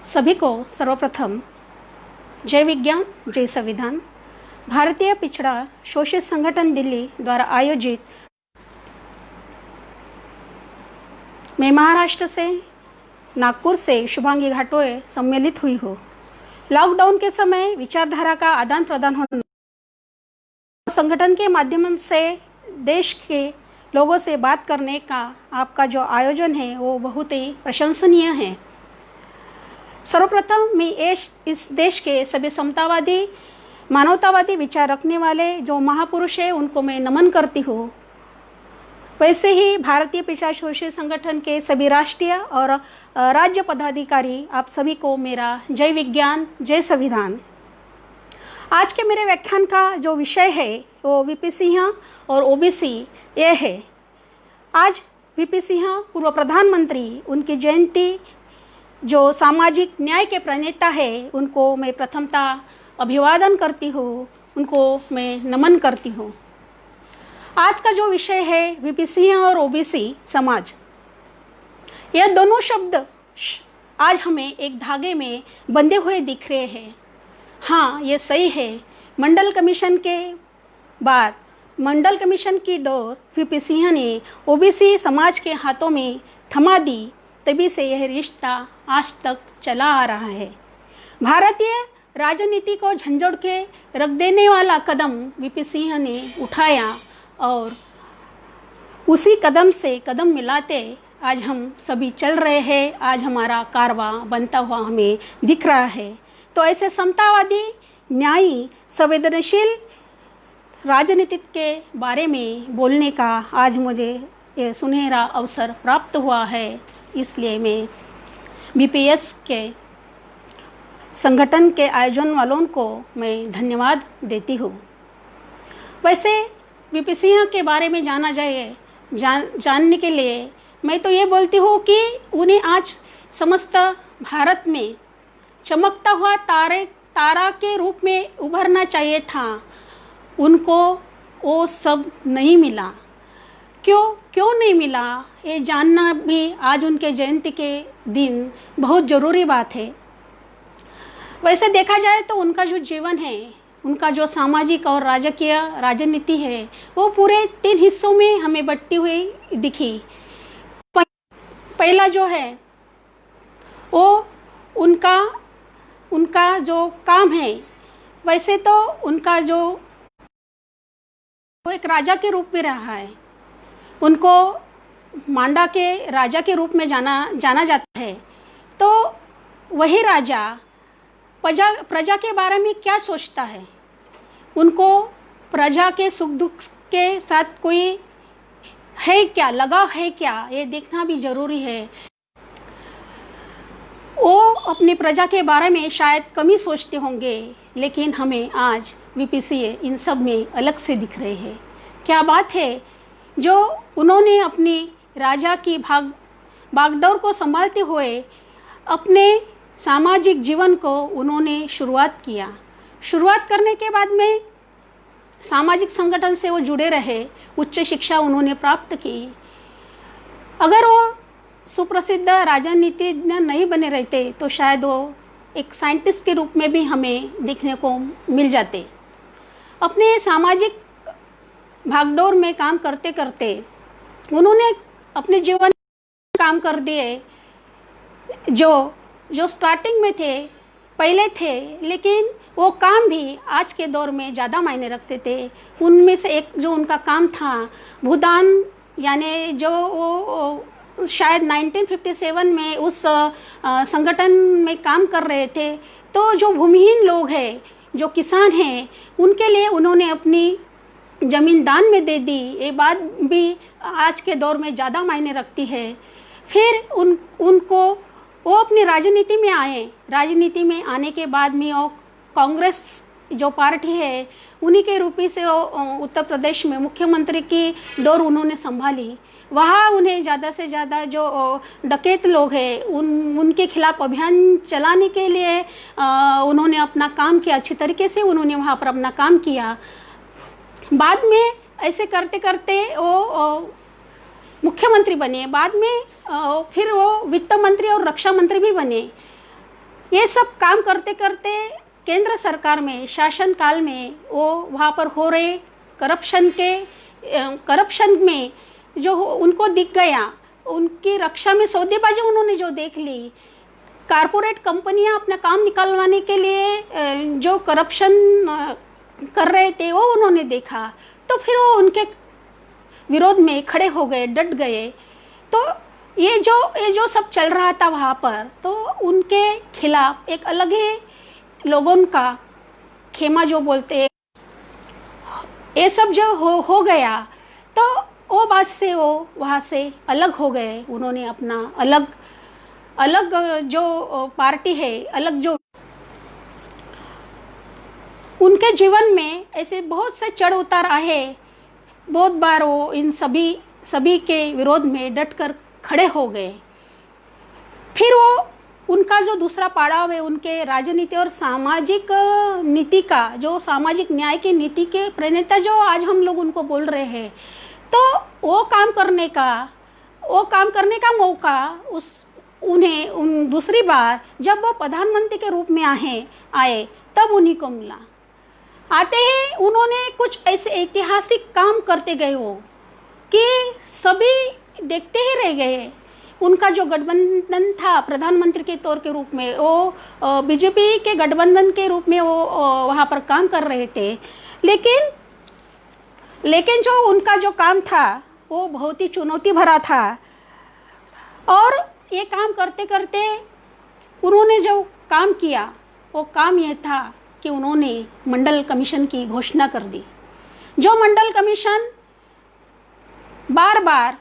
सभी को सर्वप्रथम जय विज्ञान जय संविधान। भारतीय पिछड़ा शोषित संगठन दिल्ली द्वारा आयोजित मैं महाराष्ट्र से नागपुर से शुभांगी घाटोळे सम्मिलित हुई हूँ। लॉकडाउन के समय विचारधारा का आदान प्रदान होना, संगठन के माध्यम से देश के लोगों से बात करने का आपका जो आयोजन है वो बहुत ही प्रशंसनीय है। सर्वप्रथम मैं इस देश के सभी समतावादी मानवतावादी विचार रखने वाले जो महापुरुष हैं उनको मैं नमन करती हूँ। वैसे ही भारतीय पिछड़ा शोषित संगठन के सभी राष्ट्रीय और राज्य पदाधिकारी आप सभी को मेरा जय विज्ञान जय संविधान। आज के मेरे व्याख्यान का जो विषय है वो वीपी सिंह और ओबीसी ये है। आज वीपी सिंह पूर्व प्रधानमंत्री, उनकी जयंती, जो सामाजिक न्याय के प्रणेता है, उनको मैं प्रथमतः अभिवादन करती हूँ, उनको मैं नमन करती हूँ। आज का जो विषय है वीपी सिंह और ओबीसी समाज, यह दोनों शब्द आज हमें एक धागे में बंधे हुए दिख रहे हैं। हाँ, ये सही है। मंडल कमीशन के बाद मंडल कमीशन की डोर वीपी सिंह ने ओबीसी समाज के हाथों में थमा दी, तभी से यह रिश्ता आज तक चला आ रहा है। भारतीय राजनीति को झंझोड़ के रख देने वाला कदम वीपी सिंह ने उठाया और उसी कदम से कदम मिलाते आज हम सभी चल रहे हैं। आज हमारा कारवां बनता हुआ हमें दिख रहा है। तो ऐसे समतावादी, न्यायी, संवेदनशील राजनीति के बारे में बोलने का आज मुझे ये सुनहरा अवसर प्राप्त हुआ है। इसलिए मैं बीपीएस के संगठन के आयोजन वालों को मैं धन्यवाद देती हूँ। वैसे वीपी सिंह के बारे में जानने के लिए मैं तो ये बोलती हूँ कि उन्हें आज समस्त भारत में चमकता हुआ तारा के रूप में उभरना चाहिए था। उनको वो सब नहीं मिला। क्यों नहीं मिला ये जानना भी आज उनके जयंती के दिन बहुत ज़रूरी बात है। वैसे देखा जाए तो उनका जो जीवन है, उनका जो सामाजिक और राजकीय राजनीति है, वो पूरे 3 हिस्सों में हमें बंटी हुई दिखी। पहला जो है वो उनका जो काम है, वैसे तो उनका जो वो एक राजा के रूप में रहा है। उनको मांडा के राजा के रूप में जाना जाता है। तो वही राजा प्रजा के बारे में क्या सोचता है, उनको प्रजा के सुख दुख के साथ कोई है क्या, लगाव है क्या, ये देखना भी ज़रूरी है। वो अपनी प्रजा के बारे में शायद कम ही सोचते होंगे, लेकिन हमें आज वीपी सिंह इन सब में अलग से दिख रहे हैं। क्या बात है जो उन्होंने अपनी राजा की बागडोर को संभालते हुए अपने सामाजिक जीवन को उन्होंने शुरुआत करने के बाद में सामाजिक संगठन से वो जुड़े रहे, उच्च शिक्षा उन्होंने प्राप्त की। अगर वो सुप्रसिद्ध राजनीतिज्ञ नहीं बने रहते तो शायद वो एक साइंटिस्ट के रूप में भी हमें देखने को मिल जाते। अपने सामाजिक भागदौड़ में काम करते करते उन्होंने अपने जीवन काम कर दिए जो स्टार्टिंग में पहले थे, लेकिन वो काम भी आज के दौर में ज़्यादा मायने रखते थे। उनमें से एक जो उनका काम था भूदान, यानी जो वो शायद 1957 में उस संगठन में काम कर रहे थे। तो जो भूमिहीन लोग हैं, जो किसान हैं, उनके लिए उन्होंने अपनी ज़मीन दान में दे दी। ये बात भी आज के दौर में ज़्यादा मायने रखती है। फिर उनको वो अपनी राजनीति में आए। राजनीति में आने के बाद में वो कांग्रेस जो पार्टी है, उन्हीं के रूप से वो उत्तर प्रदेश में मुख्यमंत्री की डोर उन्होंने संभाली। वहाँ उन्हें ज़्यादा से ज़्यादा जो डकैत लोग हैं उनके खिलाफ अभियान चलाने के लिए उन्होंने अपना काम किया। अच्छी तरीके से उन्होंने वहाँ पर अपना काम किया। बाद में ऐसे करते करते वो मुख्यमंत्री बने। बाद में फिर वो वित्त मंत्री और रक्षा मंत्री भी बने। ये सब काम करते करते केंद्र सरकार में शासनकाल में वो वहाँ पर हो रहे करप्शन में जो उनको दिख गया, उनकी रक्षा में सौदेबाजी उन्होंने जो देख ली, कारपोरेट कंपनियां अपना काम निकालवाने के लिए जो करप्शन कर रहे थे वो उन्होंने देखा, तो फिर वो उनके विरोध में खड़े हो गए, डट गए। तो ये जो सब चल रहा था वहाँ पर, तो उनके खिलाफ एक अलग ही लोगों का खेमा जो बोलते हैं, ये सब जो हो गया, तो वो बात से वो वहाँ से अलग हो गए। उन्होंने अपना अलग जो पार्टी है, अलग जो उनके जीवन में ऐसे बहुत से चढ़ उतार आए। बहुत बार वो इन सभी के विरोध में डटकर खड़े हो गए। फिर वो उनका जो दूसरा पड़ाव है, उनके राजनीति और सामाजिक नीति का, जो सामाजिक न्याय की नीति के प्रणेता जो आज हम लोग उनको बोल रहे हैं, तो वो काम करने का मौका उन्हें दूसरी बार जब वो प्रधानमंत्री के रूप में आए तब उन्हीं को मिला। आते ही उन्होंने कुछ ऐसे ऐतिहासिक काम करते गए हो कि सभी देखते ही रह गए। उनका जो गठबंधन था प्रधानमंत्री के तौर के रूप में, वो बीजेपी के गठबंधन के रूप में वो वहाँ पर काम कर रहे थे, लेकिन जो उनका जो काम था वो बहुत ही चुनौती भरा था। और ये काम करते करते उन्होंने जो काम किया, वो काम ये था कि उन्होंने मंडल कमीशन की घोषणा कर दी। जो मंडल कमीशन बार बार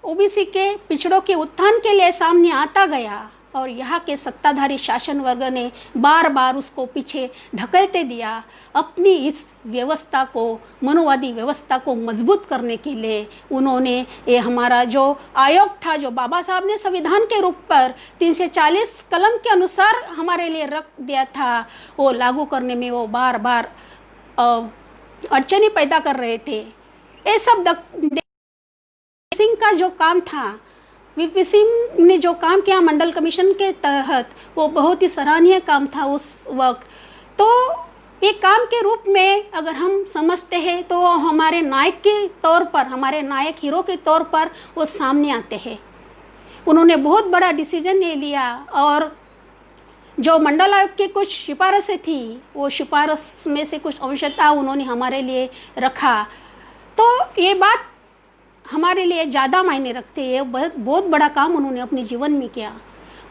ओबीसी के पिछड़ों के उत्थान के लिए सामने आता गया, और यहाँ के सत्ताधारी शासन वर्ग ने बार बार उसको पीछे ढकेलते दिया। अपनी इस व्यवस्था को, मनोवादी व्यवस्था को मजबूत करने के लिए उन्होंने ये हमारा जो आयोग था, जो बाबा साहब ने संविधान के रूप पर 340 कलम के अनुसार हमारे लिए रख दिया था, वो लागू करने में वो बार बार अड़चने पैदा कर रहे थे। ये सब सिंह का जो काम था, वीपी सिंह ने जो काम किया मंडल कमीशन के तहत, वो बहुत ही सराहनीय काम था उस वक्त। तो एक काम के रूप में अगर हम समझते हैं तो हमारे नायक के तौर पर, हमारे नायक हीरो के तौर पर वो सामने आते हैं। उन्होंने बहुत बड़ा डिसीजन ले लिया, और जो मंडल आयोग की कुछ सिफारिशें थी, वो सिफारिश में से कुछ आवश्यकता उन्होंने हमारे लिए रखा। तो ये बात हमारे लिए ज़्यादा मायने रखते हैं। बहुत बड़ा काम उन्होंने अपने जीवन में किया।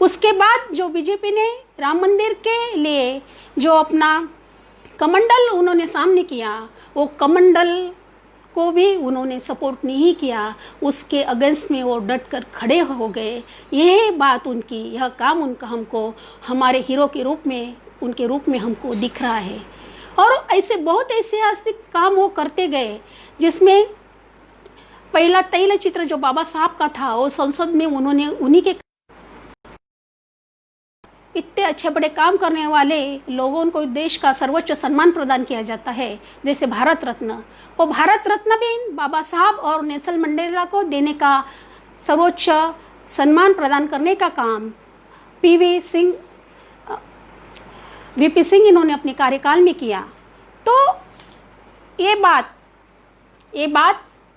उसके बाद जो बीजेपी ने राम मंदिर के लिए जो अपना कमंडल उन्होंने सामने किया, वो कमंडल को भी उन्होंने सपोर्ट नहीं किया, उसके अगेंस्ट में वो डट कर खड़े हो गए। यह बात उनकी, यह काम उनका हमको हमारे हीरो के रूप में, उनके रूप में हमको दिख रहा है। और ऐसे बहुत ऐतिहासिक काम वो करते गए, जिसमें पहला तैल चित्र जो बाबा साहब का था, वो संसद में उन्होंने उन्हीं के इतने अच्छे बड़े काम करने वाले लोगों को देश का सर्वोच्च सम्मान प्रदान किया जाता है, जैसे भारत रत्न। वो भारत रत्न भी बाबा साहब और नेल्सन मंडेला को देने का, सर्वोच्च सम्मान प्रदान करने का काम वीपी सिंह इन्होंने अपने कार्यकाल में किया। तो ये बात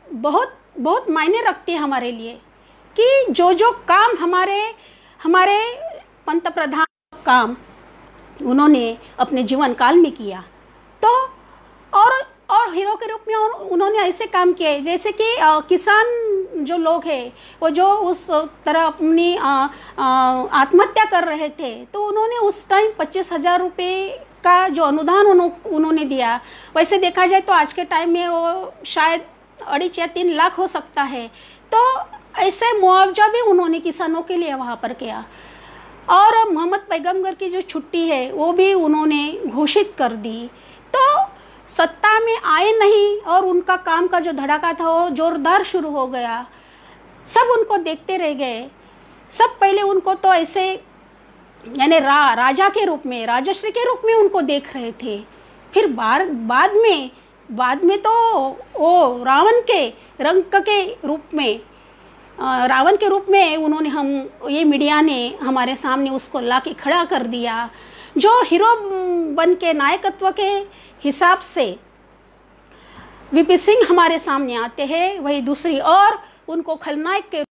बहुत मायने रखती है हमारे लिए कि जो काम हमारे पंत प्रधान काम उन्होंने अपने जीवन काल में किया, तो और हीरो के रूप में उन्होंने ऐसे काम किए, जैसे कि किसान जो लोग हैं, वो जो उस तरह अपनी आत्महत्या कर रहे थे, तो उन्होंने उस टाइम 25,000 रुपये का जो अनुदान उन्होंने दिया। वैसे देखा जाए तो आज के टाइम में वो शायद 2.5 या 3 लाख हो सकता है। तो ऐसे मुआवजा भी उन्होंने किसानों के लिए वहाँ पर किया। और मोहम्मद पैगम्बर की जो छुट्टी है वो भी उन्होंने घोषित कर दी। तो सत्ता में आए नहीं, और उनका काम का जो धड़ाका था वो जोरदार शुरू हो गया। सब उनको देखते रह गए। सब पहले उनको तो ऐसे यानी राजा के रूप में, राजश्री के रूप में उनको देख रहे थे। फिर बाद में तो वो रावण के रंक के रूप में रावण के रूप में उन्होंने ये मीडिया ने हमारे सामने उसको ला के खड़ा कर दिया। जो हीरो बन के नायकत्व के हिसाब से वीपी सिंह हमारे सामने आते हैं, वही दूसरी और उनको खलनायक के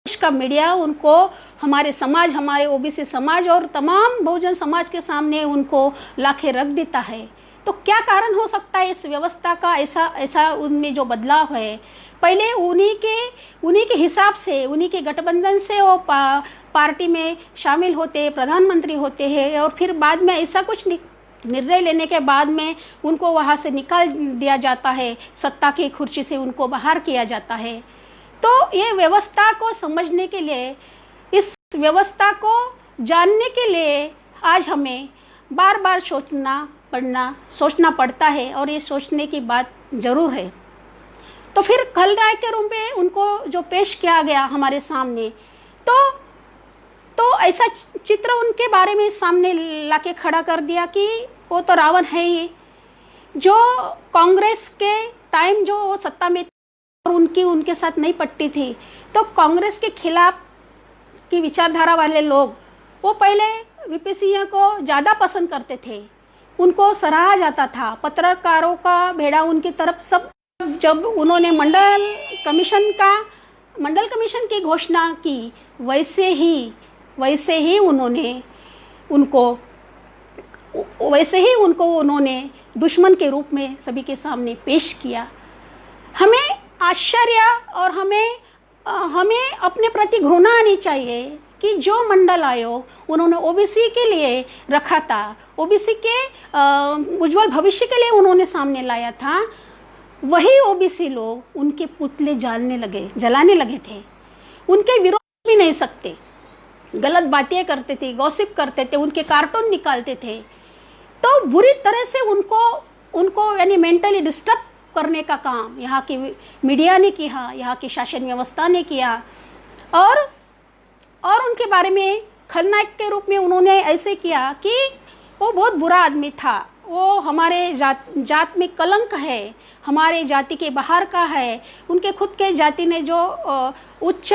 देश का मीडिया उनको हमारे समाज, हमारे ओबीसी समाज और तमाम बहुजन समाज के सामने उनको लाके रख देता है। तो क्या कारण हो सकता है इस व्यवस्था का, ऐसा उनमें जो बदलाव है? पहले उन्हीं के हिसाब से, उन्हीं के गठबंधन से वो पार्टी में शामिल होते, प्रधानमंत्री होते हैं, और फिर बाद में ऐसा कुछ निर्णय लेने के बाद में उनको वहाँ से निकाल दिया जाता है, सत्ता की कुर्सी से उनको बाहर किया जाता है। तो ये व्यवस्था को समझने के लिए, इस व्यवस्था को जानने के लिए आज हमें बार बार सोचना पड़ता है, और ये सोचने की बात ज़रूर है। तो फिर खलनायक के रूप में उनको जो पेश किया गया हमारे सामने, तो ऐसा चित्र उनके बारे में सामने लाके खड़ा कर दिया कि वो तो रावण है ही, जो कांग्रेस के टाइम जो सत्ता में और उनके साथ नहीं पटती थी। तो कांग्रेस के खिलाफ की विचारधारा वाले लोग वो पहले वीपी सिंह को ज़्यादा पसंद करते थे, उनको सराहा जाता था, पत्रकारों का भेड़ा उनकी तरफ। सब जब उन्होंने मंडल कमीशन की घोषणा की, वैसे ही उनको उन्होंने दुश्मन के रूप में सभी के सामने पेश किया। हमें आश्चर्य और हमें अपने प्रति घृणा आनी चाहिए कि जो मंडल आयोग उन्होंने ओबीसी के लिए रखा था, ओबीसी के उज्जवल भविष्य के लिए उन्होंने सामने लाया था, वही ओबीसी लोग उनके पुतले जलाने लगे थे। उनके विरोध भी नहीं सकते, गलत बातें करते थे, गॉसिप करते थे, उनके कार्टून निकालते थे। तो बुरी तरह से उनको यानी मेंटली डिस्टर्ब करने का काम यहाँ की मीडिया ने किया, यहाँ की शासन व्यवस्था ने किया, और उनके बारे में खलनायक के रूप में उन्होंने ऐसे किया कि वो बहुत बुरा आदमी था, वो हमारे जात में कलंक है, हमारे जाति के बाहर का है। उनके खुद के जाति ने जो उच्च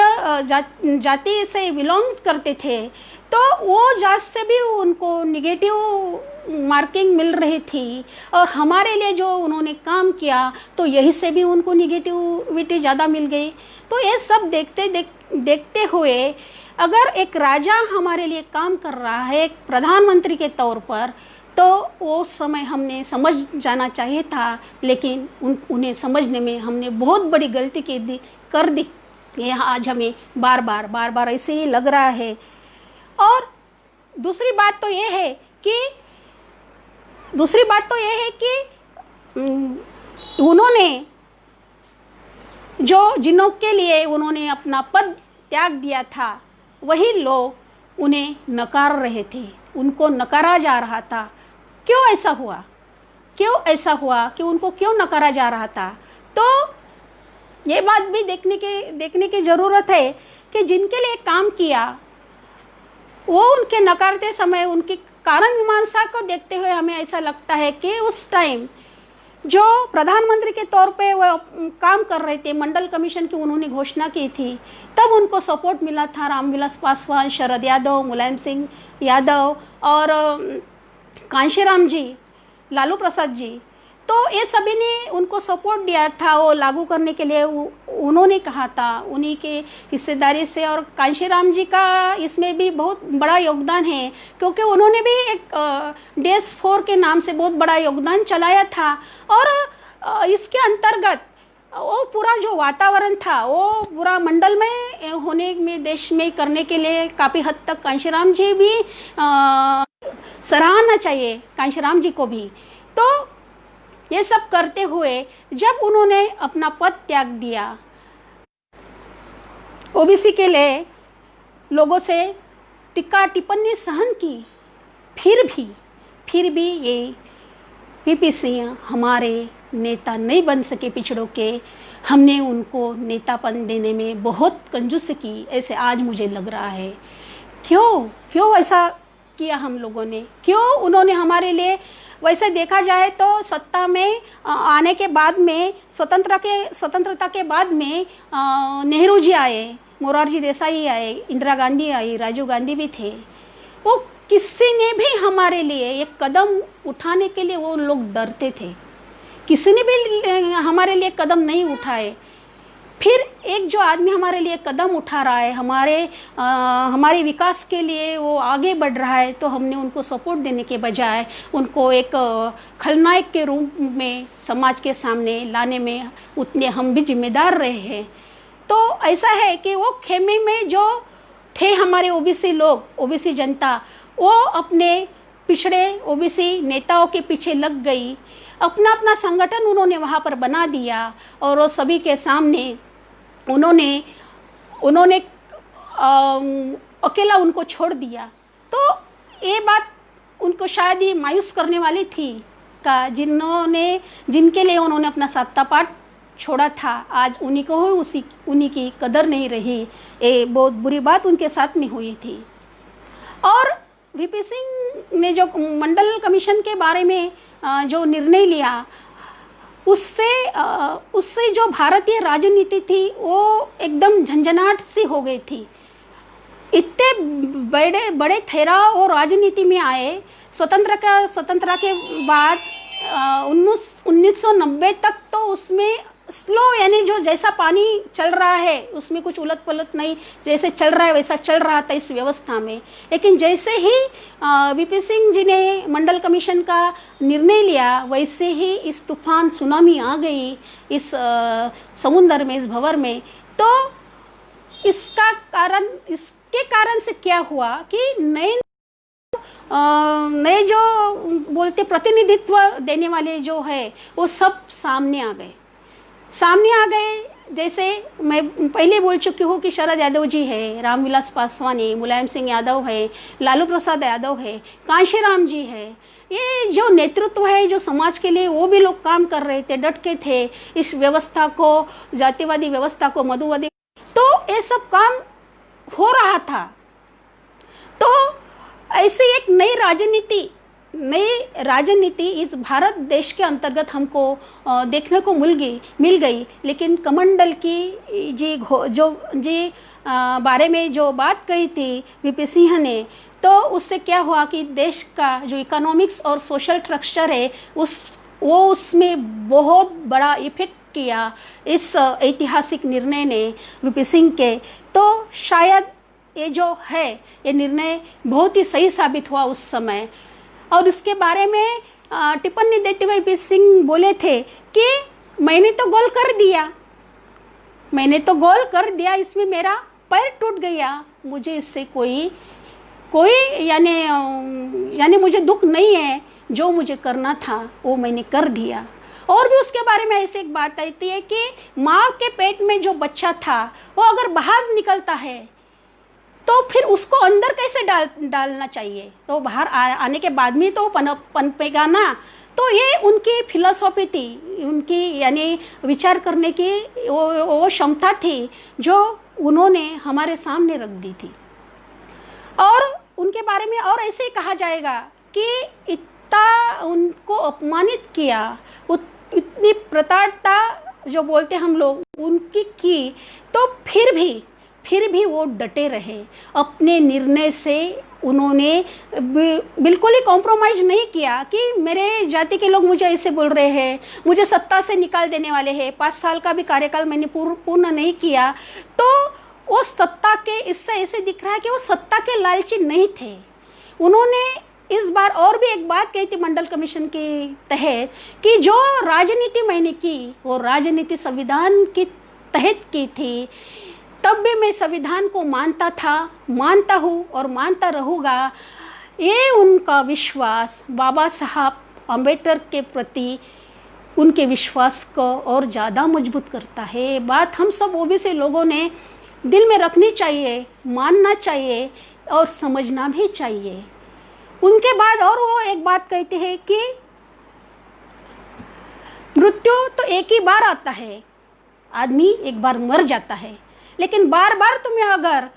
जाति से बिलोंग्स करते थे, तो वो जात से भी उनको निगेटिव मार्किंग मिल रही थी, और हमारे लिए जो उन्होंने काम किया तो यही से भी उनको निगेटिविटी ज़्यादा मिल गई। तो ये सब देखते हुए अगर एक राजा हमारे लिए काम कर रहा है एक प्रधानमंत्री के तौर पर, तो वो समय हमने समझ जाना चाहिए था, लेकिन उन्हें समझने में हमने बहुत बड़ी गलती कर दी। ये आज हमें बार बार ऐसे ही लग रहा है। और दूसरी बात तो ये है कि उन्होंने जिनों के लिए उन्होंने अपना पद त्याग दिया था, वही लोग उन्हें नकार रहे थे, उनको नकारा जा रहा था। क्यों ऐसा हुआ कि उनको क्यों नकारा जा रहा था? तो ये बात भी देखने की ज़रूरत है कि जिनके लिए काम किया वो उनके नकारते समय उनकी कारण मीमांसा को देखते हुए हमें ऐसा लगता है कि उस टाइम जो प्रधानमंत्री के तौर पे वो काम कर रहे थे, मंडल कमीशन की उन्होंने घोषणा की थी, तब उनको सपोर्ट मिला था रामविलास पासवान, शरद यादव, मुलायम सिंह यादव और कांशीराम जी, लालू प्रसाद जी। तो ये सभी ने उनको सपोर्ट दिया था, वो लागू करने के लिए उन्होंने कहा था, उन्हीं के हिस्सेदारी से। और कांशीराम जी का इसमें भी बहुत बड़ा योगदान है, क्योंकि उन्होंने भी एक डेस 4 के नाम से बहुत बड़ा योगदान चलाया था। और इसके अंतर्गत वो पूरा जो वातावरण था वो पूरा मंडल में होने में, देश में करने के लिए काफ़ी हद तक कांशीराम जी भी सराहना चाहिए, कांशीराम जी को भी। तो ये सब करते हुए जब उन्होंने अपना पद त्याग दिया, ओबीसी के लिए लोगों से टिक्का टिप्पणी सहन की, फिर भी ये वीपी सिंह हमारे नेता नहीं बन सके पिछड़ों के। हमने उनको नेतापन देने में बहुत कंजूसी की, ऐसे आज मुझे लग रहा है। क्यों ऐसा किया हम लोगों ने? क्यों उन्होंने हमारे लिए वैसे देखा जाए तो सत्ता में आने के बाद में स्वतंत्रता के बाद में नेहरू जी आए, मोरारजी देसाई आए, इंदिरा गांधी आई, राजीव गांधी भी थे। वो किसी ने भी हमारे लिए एक कदम उठाने के लिए वो लोग डरते थे, किसी ने भी हमारे लिए कदम नहीं उठाए। फिर एक जो आदमी हमारे लिए कदम उठा रहा है, हमारे विकास के लिए वो आगे बढ़ रहा है, तो हमने उनको सपोर्ट देने के बजाय उनको एक खलनायक के रूप में समाज के सामने लाने में उतने हम भी जिम्मेदार रहे हैं। तो ऐसा है कि वो खेमे में जो थे हमारे ओबीसी लोग, ओबीसी जनता, वो अपने पिछड़े ओबीसी नेताओं के पीछे लग गई, अपना अपना संगठन उन्होंने वहाँ पर बना दिया और वो सभी के सामने उन्होंने अकेला उनको छोड़ दिया। तो ये बात उनको शायद ही मायूस करने वाली थी का जिनके लिए उन्होंने अपना सत्ता पाठ छोड़ा था, आज उन्हीं को उन्हीं की कदर नहीं रही। ये बहुत बुरी बात उनके साथ में हुई थी। और वीपी सिंह ने जो मंडल कमीशन के बारे में जो निर्णय लिया, उससे जो भारतीय राजनीति थी वो एकदम झंझनाहट सी हो गई थी। इतने बड़े बड़े ठहराव और राजनीति में आए। स्वतंत्रता के बाद 1990 तक तो उसमें स्लो, यानी जो जैसा पानी चल रहा है उसमें कुछ उलट पलट नहीं, जैसे चल रहा है वैसा चल रहा था इस व्यवस्था में। लेकिन जैसे ही वीपी सिंह जी ने मंडल कमीशन का निर्णय लिया, वैसे ही इस तूफान सुनामी आ गई इस समुद्र में, इस भंवर में। तो इसके कारण से क्या हुआ कि नए जो बोलते प्रतिनिधित्व देने वाले जो है वो सब सामने आ गए। जैसे मैं पहले बोल चुकी हूँ कि शरद यादव जी है, रामविलास पासवान है, मुलायम सिंह यादव है, लालू प्रसाद यादव है, कांशीराम जी है। ये जो नेतृत्व है जो समाज के लिए, वो भी लोग काम कर रहे थे, डट के थे इस व्यवस्था को, जातिवादी व्यवस्था को, मधुवादी, तो ये सब काम हो रहा था। तो ऐसे एक नई राजनीति इस भारत देश के अंतर्गत हमको देखने को मिल गई। लेकिन कमंडल की जी बारे में जो बात कही थी वीपी सिंह ने, तो उससे क्या हुआ कि देश का जो इकोनॉमिक्स और सोशल स्ट्रक्चर है उसमें बहुत बड़ा इफेक्ट किया इस ऐतिहासिक निर्णय ने वीपी सिंह के। तो शायद ये जो है ये निर्णय बहुत ही सही साबित हुआ उस समय। और इसके बारे में टिप्पणी देते हुए वीपी सिंह बोले थे कि मैंने तो गोल कर दिया, इसमें मेरा पैर टूट गया, मुझे इससे कोई यानी मुझे दुख नहीं है, जो मुझे करना था वो मैंने कर दिया। और भी उसके बारे में ऐसे एक बात आती है कि माँ के पेट में जो बच्चा था वो अगर बाहर निकलता है तो फिर उसको अंदर कैसे डालना चाहिए, तो बाहर आने के बाद में तो पनपेगा ना। तो ये उनकी फिलॉसफी थी, उनकी यानी विचार करने की वो क्षमता थी जो उन्होंने हमारे सामने रख दी थी। और उनके बारे में और ऐसे ही कहा जाएगा कि इतना उनको अपमानित किया, इतनी प्रताड़ता जो बोलते हम लोग उनकी की, तो फिर भी वो डटे रहे अपने निर्णय से। उन्होंने बिल्कुल ही कॉम्प्रोमाइज़ नहीं किया कि मेरे जाति के लोग मुझे ऐसे बोल रहे हैं, मुझे सत्ता से निकाल देने वाले हैं, 5 साल का भी कार्यकाल मैंने पूर्ण नहीं किया। तो वो सत्ता के, इससे ऐसे दिख रहा है कि वो सत्ता के लालची नहीं थे। उन्होंने इस बार और भी एक बात कही थी मंडल कमीशन के तहत कि जो राजनीति मैंने की वो राजनीति संविधान के तहत की थी। तब भी मैं संविधान को मानता हूँ और मानता रहूँगा। ये उनका विश्वास बाबा साहब अम्बेडकर के प्रति उनके विश्वास को और ज़्यादा मजबूत करता है। बात हम सब ओबीसी लोगों ने दिल में रखनी चाहिए, मानना चाहिए और समझना भी चाहिए। उनके बाद और वो एक बात कहते हैं कि मृत्यु तो एक ही बार आता है, आदमी एक बार मर जाता है, लेकिन बार बार तुम्हें अगर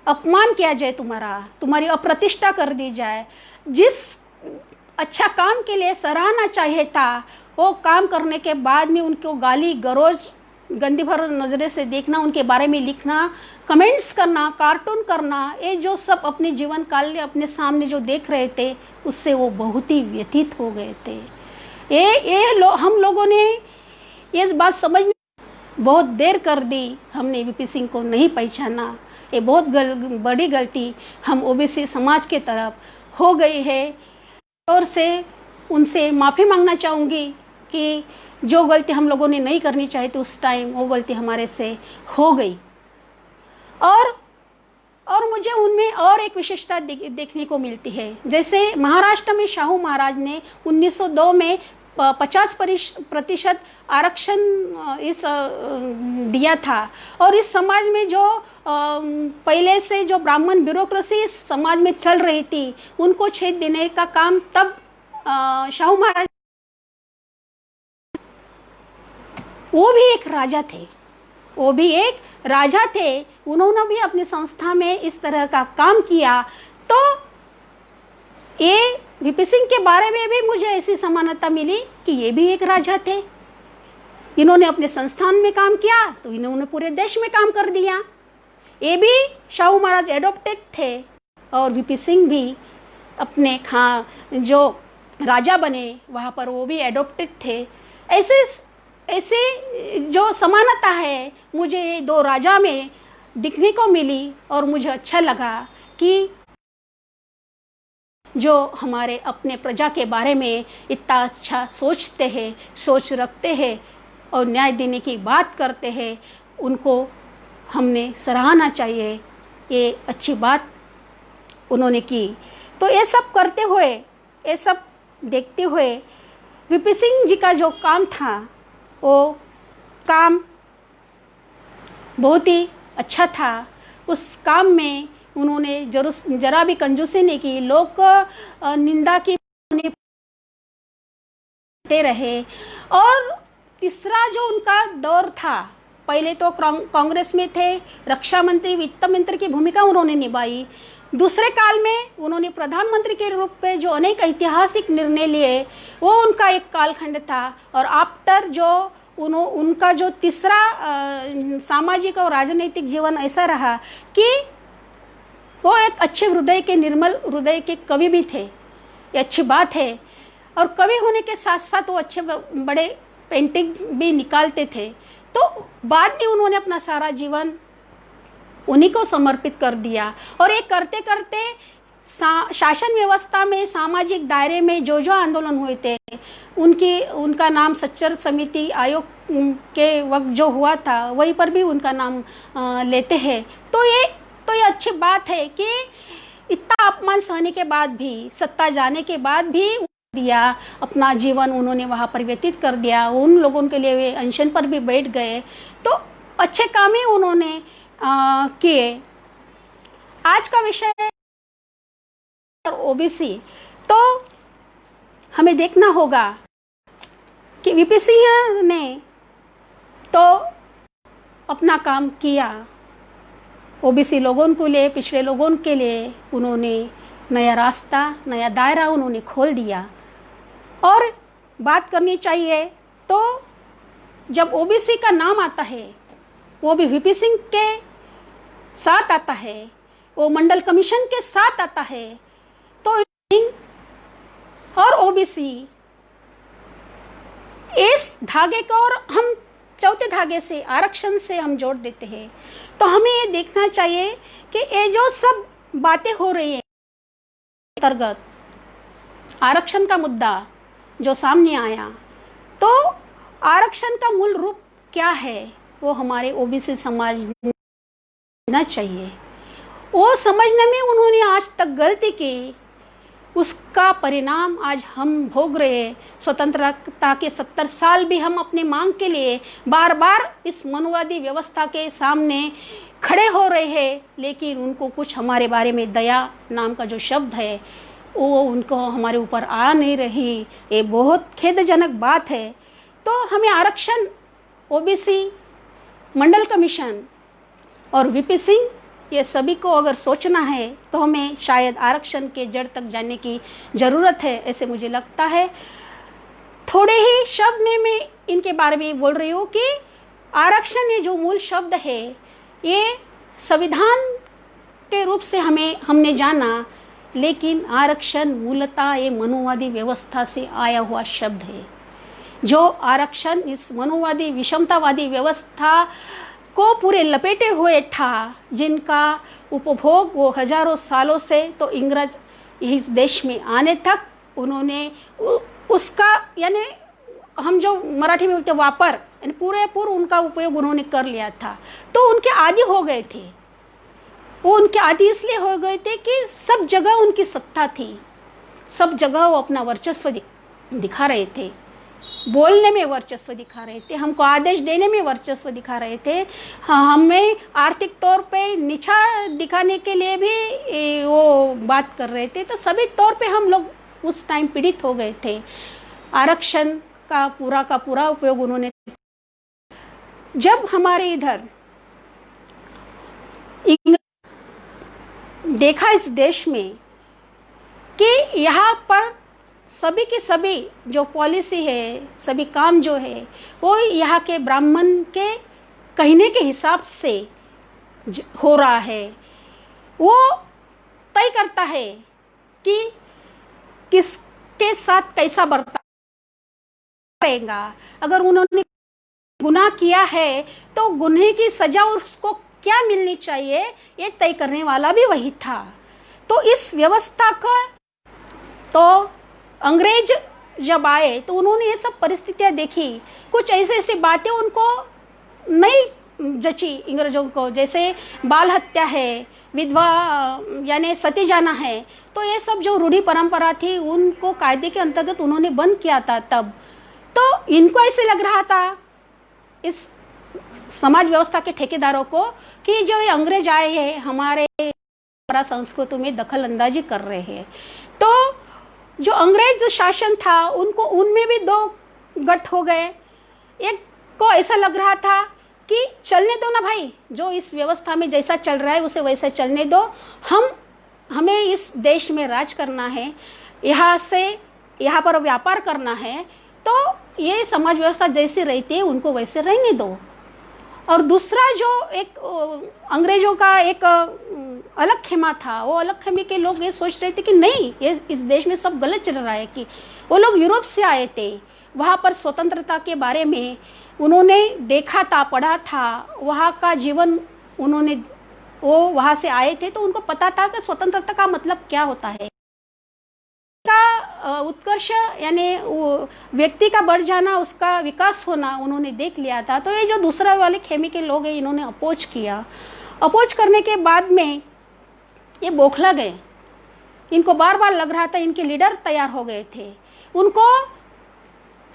अपमान किया जाए, तुम्हारी अप्रतिष्ठा कर दी जाए, जिस अच्छा काम के लिए सराहना चाहिए था, वो काम करने के बाद में उनको गाली गलौज गंदी भर नज़रे से देखना, उनके बारे में लिखना, कमेंट्स करना, कार्टून करना, ये जो सब अपने जीवन काल में अपने सामने जो देख रहे थे, उससे वो बहुत ही व्यथित हो गए थे। हम लोगों ने ये बात समझने बहुत देर कर दी, हमने वीपी सिंह को नहीं पहचाना। ये बहुत बड़ी गलती हम ओबीसी समाज के तरफ हो गई है और से उनसे माफ़ी मांगना चाहूँगी कि जो गलती हम लोगों ने नहीं करनी चाहिए थी उस टाइम, वो गलती हमारे से हो गई। और मुझे उनमें और एक विशेषता देखने को मिलती है। जैसे महाराष्ट्र में शाहू महाराज ने 1902 में 50% आरक्षण दिया था, और इस समाज में जो पहले से जो ब्राह्मण ब्यूरोक्रेसी इस समाज में चल रही थी, उनको छेद देने का काम तब शाहू महाराज, वो भी एक राजा थे, वो भी एक राजा थे, उन्होंने भी अपनी संस्था में इस तरह का काम किया। तो ये वीपी सिंह के बारे में भी मुझे ऐसी समानता मिली कि ये भी एक राजा थे, इन्होंने अपने संस्थान में काम किया तो इन्होंने पूरे देश में काम कर दिया। ये भी शाहू महाराज एडॉप्टेड थे और वीपी सिंह भी अपने जो राजा बने वहाँ पर वो भी एडॉप्टेड थे। ऐसे जो समानता है मुझे दो राजा में दिखने को मिली, और मुझे अच्छा लगा कि जो हमारे अपने प्रजा के बारे में इतना अच्छा सोचते हैं, सोच रखते हैं और न्याय देने की बात करते हैं, उनको हमने सराहना चाहिए। ये अच्छी बात उन्होंने की। तो ये सब करते हुए, ये सब देखते हुए वीपी सिंह जी का जो काम था वो काम बहुत ही अच्छा था। उस काम में उन्होंने जरा भी कंजूसी नहीं की, लोग निंदा की रहे। और तीसरा जो उनका दौर था, पहले तो कांग्रेस में थे, रक्षा मंत्री, वित्त मंत्री की भूमिका उन्होंने निभाई। दूसरे काल में उन्होंने प्रधानमंत्री के रूप में जो अनेक ऐतिहासिक निर्णय लिए, वो उनका एक कालखंड था। और आफ्टर जो उनका जो तीसरा सामाजिक और राजनीतिक जीवन ऐसा रहा कि वो एक अच्छे हृदय के, निर्मल हृदय के कवि भी थे, ये अच्छी बात है। और कवि होने के साथ साथ वो अच्छे बड़े पेंटिंग्स भी निकालते थे। तो बाद में उन्होंने अपना सारा जीवन उन्हीं को समर्पित कर दिया। और ये करते करते शासन व्यवस्था में, सामाजिक दायरे में जो जो आंदोलन हुए थे, उनका नाम सच्चर समिति आयोग के वक्त जो हुआ था वहीं पर भी उनका नाम लेते हैं। तो ये अच्छी बात है कि इतना अपमान सहने के बाद भी, सत्ता जाने के बाद भी दिया, अपना जीवन उन्होंने वहाँ पर व्यतीत कर दिया। उन लोगों के लिए वे अनशन पर भी बैठ गए। तो अच्छे काम ही उन्होंने किए। आज का विषय ओबीसी, तो हमें देखना होगा कि वीपी सिंह ने तो अपना काम किया, ओबीसी लोगों के लिए, पिछड़े लोगों के लिए उन्होंने नया रास्ता, नया दायरा उन्होंने खोल दिया। और बात करनी चाहिए तो जब ओबीसी का नाम आता है, वो भी वीपी सिंह के साथ आता है, वो मंडल कमीशन के साथ आता है। तो और ओबीसी इस धागे को और हम चौथे धागे से, आरक्षण से हम जोड़ देते हैं। तो हमें ये देखना चाहिए कि ये जो सब बातें हो रही हैं, अंतर्गत आरक्षण का मुद्दा जो सामने आया, तो आरक्षण का मूल रूप क्या है वो हमारे ओबीसी समाज समझना चाहिए। वो समझने में उन्होंने आज तक गलती की, उसका परिणाम आज हम भोग रहे हैं। स्वतंत्रता के 70 साल भी हम अपने मांग के लिए बार बार इस मनुवादी व्यवस्था के सामने खड़े हो रहे हैं, लेकिन उनको कुछ हमारे बारे में दया नाम का जो शब्द है वो उनको हमारे ऊपर आ नहीं रही। ये बहुत खेदजनक बात है। तो हमें आरक्षण, ओबीसी, मंडल कमीशन और वीपी सिंह ये सभी को अगर सोचना है तो हमें शायद आरक्षण के जड़ तक जाने की ज़रूरत है, ऐसे मुझे लगता है। थोड़े ही शब्द में मैं इनके बारे में बोल रही हूँ कि आरक्षण ये जो मूल शब्द है, ये संविधान के रूप से हमने जाना, लेकिन आरक्षण मूलतः ये मनुवादी व्यवस्था से आया हुआ शब्द है। जो आरक्षण इस मनुवादी विषमतावादी व्यवस्था को पूरे लपेटे हुए था, जिनका उपभोग वो हजारों सालों से तो इंग्रज इस देश में आने तक उन्होंने उसका, यानी हम जो मराठी में बोलते वापर, यानी पूरा उनका उपयोग उन्होंने कर लिया था। तो उनके आदी हो गए थे। वो उनके आदी इसलिए हो गए थे कि सब जगह उनकी सत्ता थी, सब जगह वो अपना वर्चस्व दिखा रहे थे, बोलने में वर्चस्व दिखा रहे थे, हमको आदेश देने में वर्चस्व दिखा रहे थे। हाँ, हमें आर्थिक तौर पे नीचा दिखाने के लिए भी वो बात कर रहे थे। तो सभी तौर पे हम लोग उस टाइम पीड़ित हो गए थे। आरक्षण का पूरा उपयोग उन्होंने, जब हमारे इधर देखा इस देश में कि यहाँ पर सभी के सभी जो पॉलिसी है, सभी काम जो है, वो यहाँ के ब्राह्मण के कहने के हिसाब से हो रहा है। वो तय करता है कि किसके साथ कैसा बर्ताव करेगा। अगर उन्होंने गुनाह किया है तो गुनाह की सजा उसको क्या मिलनी चाहिए, ये तय करने वाला भी वही था। तो इस व्यवस्था का, तो अंग्रेज जब आए तो उन्होंने ये सब परिस्थितियां देखी, कुछ ऐसी बातें उनको नहीं जची अंग्रेजों को, जैसे बाल हत्या है, विधवा यानी सती जाना है। तो ये सब जो रूढ़ी परंपरा थी उनको कायदे के अंतर्गत उन्होंने बंद किया था तब। तो इनको ऐसे लग रहा था इस समाज व्यवस्था के ठेकेदारों को कि जो ये अंग्रेज आए हैं हमारे संस्कृति में दखल अंदाजी कर रहे हैं। तो जो अंग्रेज शासन था उनको, उनमें भी दो गट हो गए। एक को ऐसा लग रहा था कि चलने दो ना भाई, जो इस व्यवस्था में जैसा चल रहा है उसे वैसा चलने दो, हमें इस देश में राज करना है, यहाँ पर व्यापार करना है, तो ये समाज व्यवस्था जैसी रहती है उनको वैसे रहने दो। और दूसरा जो एक अंग्रेजों का एक अलग खेमा था, वो अलग खेमे के लोग ये सोच रहे थे कि नहीं, ये इस देश में सब गलत चल रहा है। कि वो लोग यूरोप से आए थे, वहाँ पर स्वतंत्रता के बारे में उन्होंने देखा था, पढ़ा था, वहाँ का जीवन उन्होंने, वो वहाँ से आए थे तो उनको पता था कि स्वतंत्रता का मतलब क्या होता है, का उत्कर्ष यानी व्यक्ति का बढ़ जाना, उसका विकास होना उन्होंने देख लिया था। तो ये जो दूसरा वाले खेमे के लोग हैं इन्होंने अपोज किया। अपोज करने के बाद में ये बौखला गए। इनको बार बार लग रहा था, इनके लीडर तैयार हो गए थे, उनको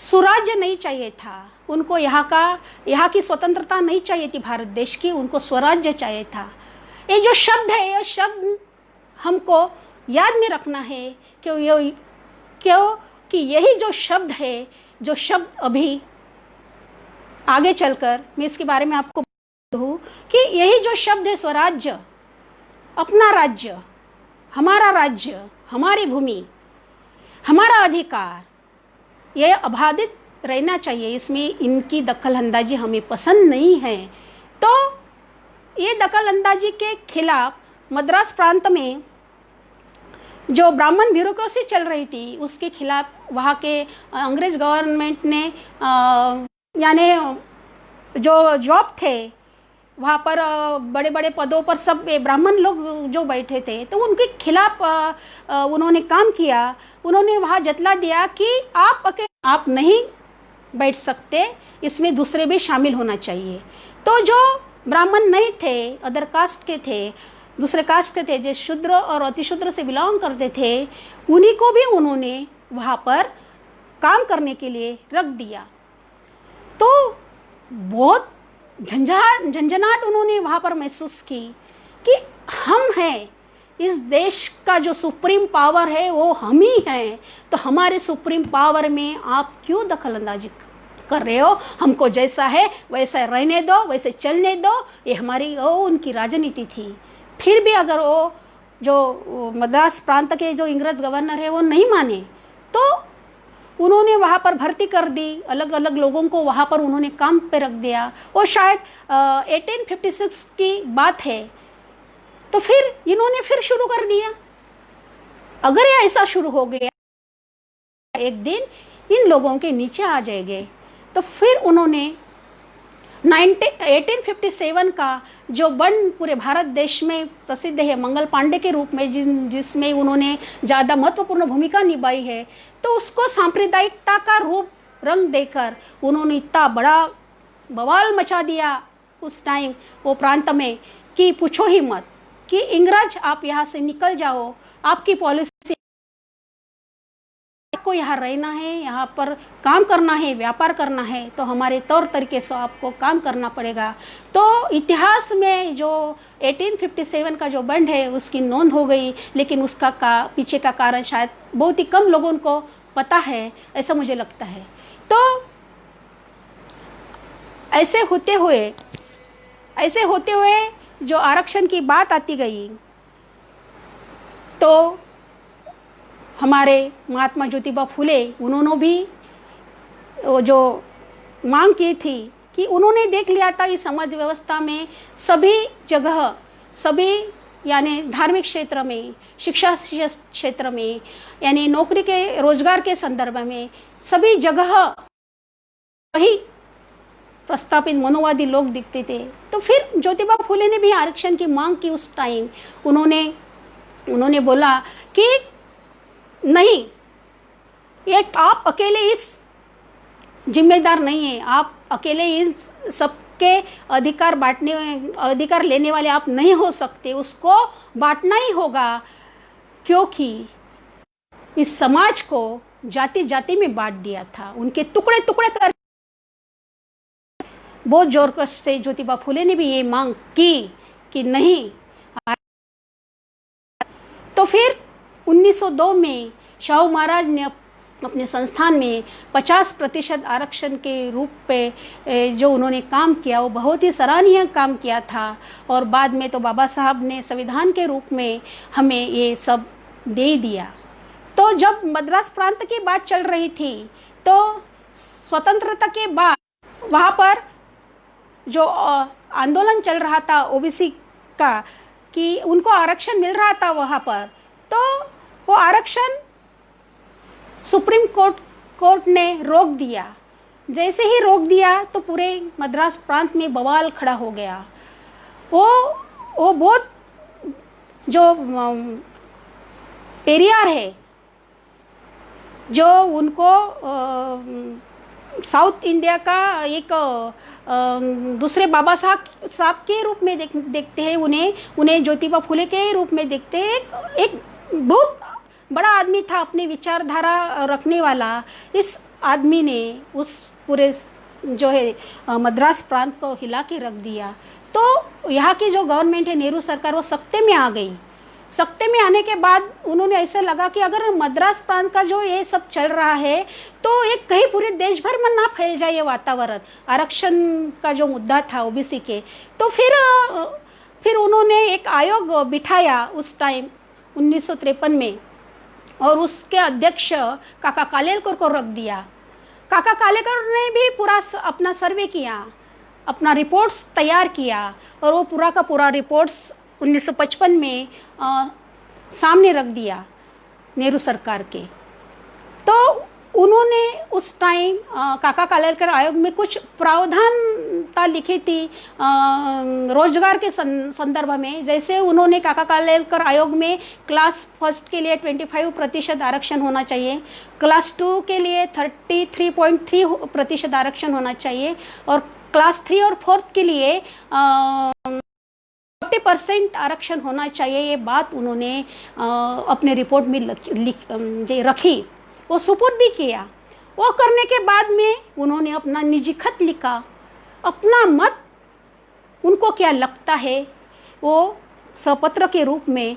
सुराज्य नहीं चाहिए था, उनको यहाँ की स्वतंत्रता नहीं चाहिए थी भारत देश की, उनको स्वराज्य चाहिए था। ये जो शब्द है, ये शब्द हमको याद में रखना है क्योंकि यही जो शब्द है, जो शब्द अभी आगे चलकर मैं इसके बारे में आपको हूँ कि यही जो शब्द है स्वराज्य, अपना राज्य, हमारी भूमि, हमारा अधिकार, ये अबाधित रहना चाहिए, इसमें इनकी दखलअंदाजी हमें पसंद नहीं है। तो ये दखलअंदाजी के खिलाफ मद्रास प्रांत में जो ब्राह्मण ब्यूरोक्रेसी चल रही थी उसके खिलाफ वहाँ के अंग्रेज गवर्नमेंट ने यानी जो जॉब थे वहाँ पर बड़े बड़े पदों पर सब ब्राह्मण लोग जो बैठे थे, तो उनके खिलाफ उन्होंने काम किया। उन्होंने वहाँ जतला दिया कि आप नहीं बैठ सकते, इसमें दूसरे भी शामिल होना चाहिए। तो जो ब्राह्मण नहीं थे, अदर कास्ट के थे, दूसरे कास्ट के थे, जो शूद्र और अतिशूद्र से बिलोंग करते थे, उन्हीं को भी उन्होंने वहाँ पर काम करने के लिए रख दिया। तो बहुत झंझनाहट उन्होंने वहाँ पर महसूस की कि हम हैं, इस देश का जो सुप्रीम पावर है वो हम ही हैं, तो हमारे सुप्रीम पावर में आप क्यों दखलअंदाजी कर रहे हो? हमको जैसा है वैसा रहने दो, वैसे चलने दो। ये हमारी उनकी राजनीति थी। फिर भी अगर वो जो मद्रास प्रांत के जो इंग्रज गवर्नर है वो नहीं माने, तो उन्होंने वहाँ पर भर्ती कर दी, अलग अलग लोगों को वहाँ पर उन्होंने काम पे रख दिया। वो शायद 1856 की बात है। तो फिर इन्होंने फिर शुरू कर दिया। अगर ये ऐसा शुरू हो गया, एक दिन इन लोगों के नीचे आ जाएंगे। तो फिर उन्होंने 1857 का जो बंड पूरे भारत देश में प्रसिद्ध है मंगल पांडे के रूप में, जिसमें उन्होंने ज़्यादा महत्वपूर्ण भूमिका निभाई है, तो उसको सांप्रदायिकता का रूप रंग देकर उन्होंने इतना बड़ा बवाल मचा दिया उस टाइम वो प्रांत में कि पूछो ही मत, कि इंग्रज आप यहाँ से निकल जाओ, आपकी पॉलिसी, आपको यहाँ रहना है, यहाँ पर काम करना है, व्यापार करना है, तो हमारे तौर तरीके से आपको काम करना पड़ेगा। तो इतिहास में जो 1857 का जो बंड है उसकी नोंद हो गई, लेकिन उसका पीछे का कारण शायद बहुत ही कम लोगों को पता है, ऐसा मुझे लगता है। तो ऐसे होते हुए जो आरक्षण की बात आती गई, तो हमारे महात्मा ज्योतिबा फुले, उन्होंने भी वो जो मांग की थी कि उन्होंने देख लिया था इस समाज व्यवस्था में सभी जगह, सभी यानी धार्मिक क्षेत्र में, शिक्षा क्षेत्र में, यानी नौकरी के रोजगार के संदर्भ में सभी जगह वही प्रस्तापित मनोवादी लोग दिखते थे। तो फिर ज्योतिबा फुले ने भी आरक्षण की मांग की। उस टाइम उन्होंने बोला कि नहीं, ये आप अकेले इस जिम्मेदार नहीं है, आप अकेले इन सबके अधिकार लेने वाले आप नहीं हो सकते, उसको बांटना ही होगा, क्योंकि इस समाज को जाति जाति में बांट दिया था, उनके टुकड़े टुकड़े कर। बहुत जोरकस से ज्योतिबा फुले ने भी ये मांग की कि नहीं। तो फिर 1902 में शाहू महाराज ने अपने संस्थान में 50% आरक्षण के रूप पे जो उन्होंने काम किया, वो बहुत ही सराहनीय काम किया था। और बाद में तो बाबा साहब ने संविधान के रूप में हमें ये सब दे दिया। तो जब मद्रास प्रांत की बात चल रही थी, तो स्वतंत्रता के बाद वहाँ पर जो आंदोलन चल रहा था ओबीसी का, कि उनको आरक्षण मिल रहा था वहाँ पर, तो वो आरक्षण सुप्रीम कोर्ट ने रोक दिया। जैसे ही रोक दिया तो पूरे मद्रास प्रांत में बवाल खड़ा हो गया। वो बहुत जो पेरियार है, जो उनको साउथ इंडिया का एक दूसरे बाबा साहब के रूप में देखते हैं, उन्हें ज्योतिबा फुले के रूप में देखते हैं। एक बहुत बड़ा आदमी था, अपने विचारधारा रखने वाला। इस आदमी ने उस पूरे जो है मद्रास प्रांत को हिला के रख दिया। तो यहाँ की जो गवर्नमेंट है, नेहरू सरकार, वो सत्ते में आ गई। सत्ते में आने के बाद उन्होंने ऐसा लगा कि अगर मद्रास प्रांत का जो ये सब चल रहा है, तो एक कहीं पूरे देश भर में ना फैल जाए ये वातावरण, आरक्षण का जो मुद्दा था ओबीसी के। तो फिर उन्होंने एक आयोग बिठाया उस टाइम 1953 में, और उसके अध्यक्ष काका कालेलकर को रख दिया। काका कालेलकर ने भी पूरा अपना सर्वे किया, अपना रिपोर्ट्स तैयार किया, और वो पूरा का पूरा रिपोर्ट्स 1955 में सामने रख दिया नेहरू सरकार के। तो उन्होंने उस टाइम काका कालेलकर आयोग में कुछ प्रावधानता लिखी थी रोजगार के संदर्भ में। जैसे उन्होंने काका कालेलकर आयोग में क्लास फर्स्ट के लिए 25% आरक्षण होना चाहिए, क्लास 2 के लिए 33.3% आरक्षण होना चाहिए, और क्लास 3 और 4 के लिए 40% आरक्षण होना चाहिए। ये बात उन्होंने अपने रिपोर्ट में रखी, वो सुपुर्द भी किया। वो करने के बाद में उन्होंने अपना निजी खत लिखा, अपना मत उनको क्या लगता है वो सपत्र के रूप में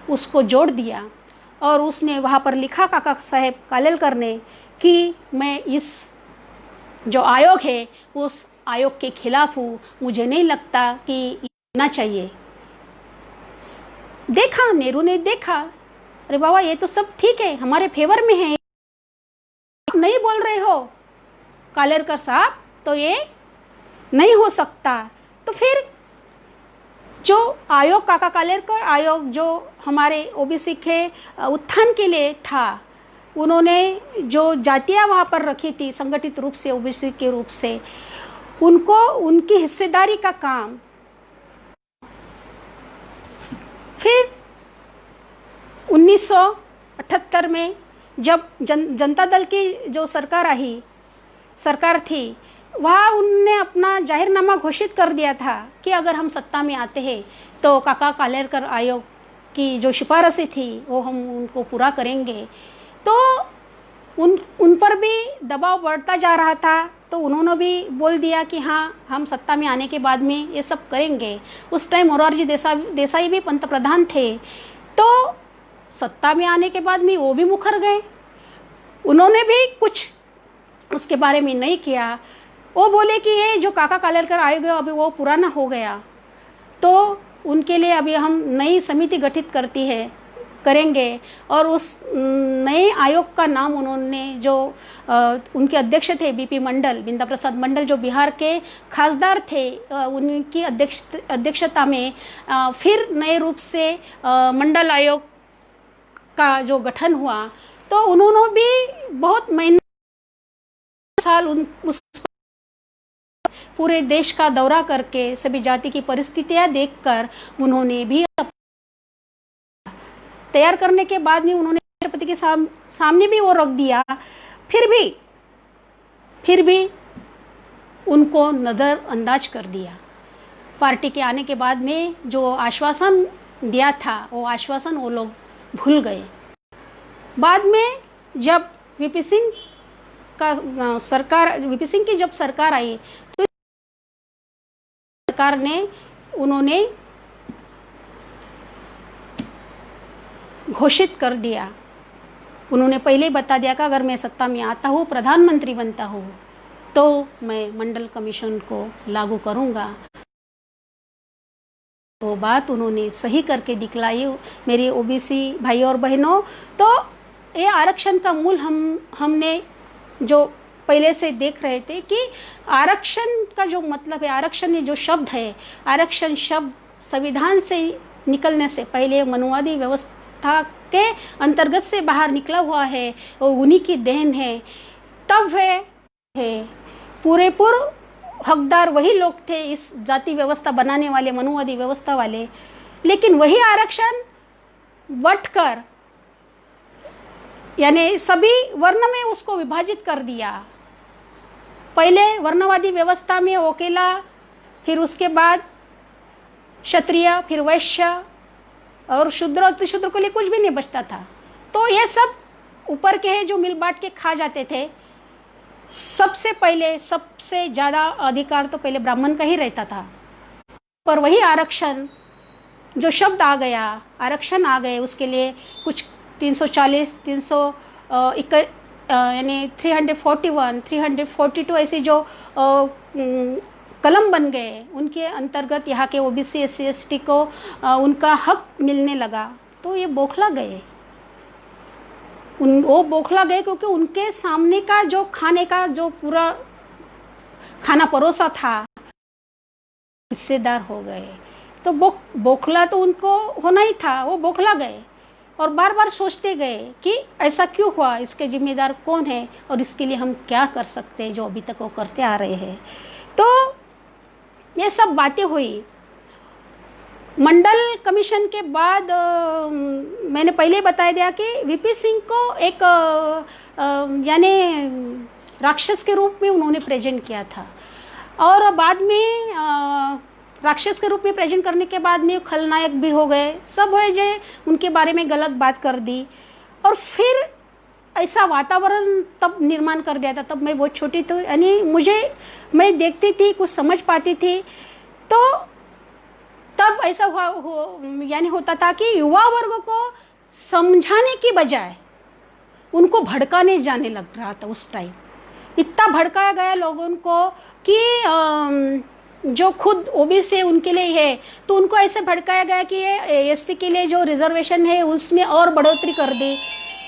उसको जोड़ दिया। और उसने वहाँ पर लिखा काका साहेब कालेलकर ने कि मैं इस जो आयोग है उस आयोग के खिलाफ हूँ, मुझे नहीं लगता कि ना चाहिए। देखा, नेहरू ने देखा, अरे बाबा ये तो सब ठीक है, हमारे फेवर में है, आप नहीं बोल रहे हो कालेरकर साहब, तो ये नहीं हो सकता। तो फिर जो आयोग, काका कालेरकर आयोग जो हमारे ओबीसी के उत्थान के लिए था, उन्होंने जो जातियाँ वहाँ पर रखी थी संगठित रूप से ओबीसी के रूप से, उनको उनकी हिस्सेदारी का काम। फिर 1978 में जब जनता दल की जो सरकार थी, वहाँ उनने अपना जाहिरनामा घोषित कर दिया था कि अगर हम सत्ता में आते हैं तो काका कालेरकर आयोग की जो सिफारिशें थी वो हम उनको पूरा करेंगे। तो उन पर भी दबाव बढ़ता जा रहा था, तो उन्होंने भी बोल दिया कि हाँ, हम सत्ता में आने के बाद में ये सब करेंगे। उस टाइम मोरारजी देसाई भी पंतप्रधान थे, तो सत्ता में आने के बाद में वो भी मुकर गए, उन्होंने भी कुछ उसके बारे में नहीं किया। वो बोले कि ये जो काका कालेरकर आयोग है अभी वो पुराना हो गया, तो उनके लिए अभी हम नई समिति गठित करेंगे। और उस नए आयोग का नाम उन्होंने जो उनके अध्यक्ष थे बीपी मंडल, बिंदा प्रसाद मंडल, जो बिहार के खासदार थे, उनकी अध्यक्षता में फिर नए रूप से मंडल आयोग का जो गठन हुआ। तो उन्होंने भी बहुत साल उस पूरे देश का दौरा करके सभी जाति की परिस्थितियां देखकर उन्होंने भी तैयार करने के बाद में उन्होंने राष्ट्रपति के सामने भी वो रख दिया। फिर भी उनको नज़रअंदाज कर दिया। पार्टी के आने के बाद में जो आश्वासन दिया था वो आश्वासन वो लोग भूल गए। बाद में जब वीपी सिंह की जब सरकार आई, तो सरकार ने उन्होंने घोषित कर दिया, उन्होंने पहले ही बता दिया कि अगर मैं सत्ता में आता हूँ, प्रधानमंत्री बनता हूँ, तो मैं मंडल कमीशन को लागू करूँगा। तो बात उन्होंने सही करके दिखलाई मेरे ओबीसी भाई और बहनों। तो ये आरक्षण का मूल हमने जो पहले से देख रहे थे कि आरक्षण का जो मतलब है, आरक्षण ये जो शब्द है, आरक्षण शब्द संविधान से निकलने से पहले मनुवादी व्यवस्था के अंतर्गत से बाहर निकला हुआ है, वो उन्हीं की देन है। तब वे पूरेपूर हकदार वही लोग थे इस जाति व्यवस्था बनाने वाले, मनुवादी व्यवस्था वाले। लेकिन वही आरक्षण बंटकर यानी सभी वर्ण में उसको विभाजित कर दिया। पहले वर्णवादी व्यवस्था में अकेला, फिर उसके बाद क्षत्रिय, फिर वैश्य और शूद्र, अतिशूद्र के लिए कुछ भी नहीं बचता था। तो ये सब ऊपर के हैं जो मिल बांट के खा जाते थे। सबसे पहले सबसे ज़्यादा अधिकार तो पहले ब्राह्मण का ही रहता था, पर वही आरक्षण जो शब्द आ गया, आरक्षण आ गए, उसके लिए कुछ 340, 300 यानी 341, 342 ऐसे जो कलम बन गए, उनके अंतर्गत यहाँ के ओबीसी SC ST को उनका हक मिलने लगा। तो ये बौखला गए, वो बौखला गए क्योंकि उनके सामने का जो खाने का जो पूरा खाना परोसा था, हिस्सेदार हो गए। तो बौखला तो उनको होना ही था, वो बौखला गए और बार बार सोचते गए कि ऐसा क्यों हुआ, इसके जिम्मेदार कौन है और इसके लिए हम क्या कर सकते हैं जो अभी तक वो करते आ रहे हैं। तो ये सब बातें हुई। मंडल कमीशन के बाद मैंने पहले बता दिया कि वीपी सिंह को एक यानी राक्षस के रूप में उन्होंने प्रेजेंट किया था, और बाद में राक्षस के रूप में प्रेजेंट करने के बाद में खलनायक भी हो गए, सब हुए जो उनके बारे में गलत बात कर दी। और फिर ऐसा वातावरण तब निर्माण कर दिया था। तब मैं बहुत छोटी थी, यानी मैं देखती थी, कुछ समझ पाती थी। तो तब ऐसा यानी होता था कि युवा वर्ग को समझाने की बजाय उनको भड़काने जाने लग रहा था। उस टाइम इतना भड़काया गया लोगों को कि जो खुद ओबीसी उनके लिए है, तो उनको ऐसे भड़काया गया कि ये एससी के लिए जो रिजर्वेशन है उसमें और बढ़ोतरी कर दी।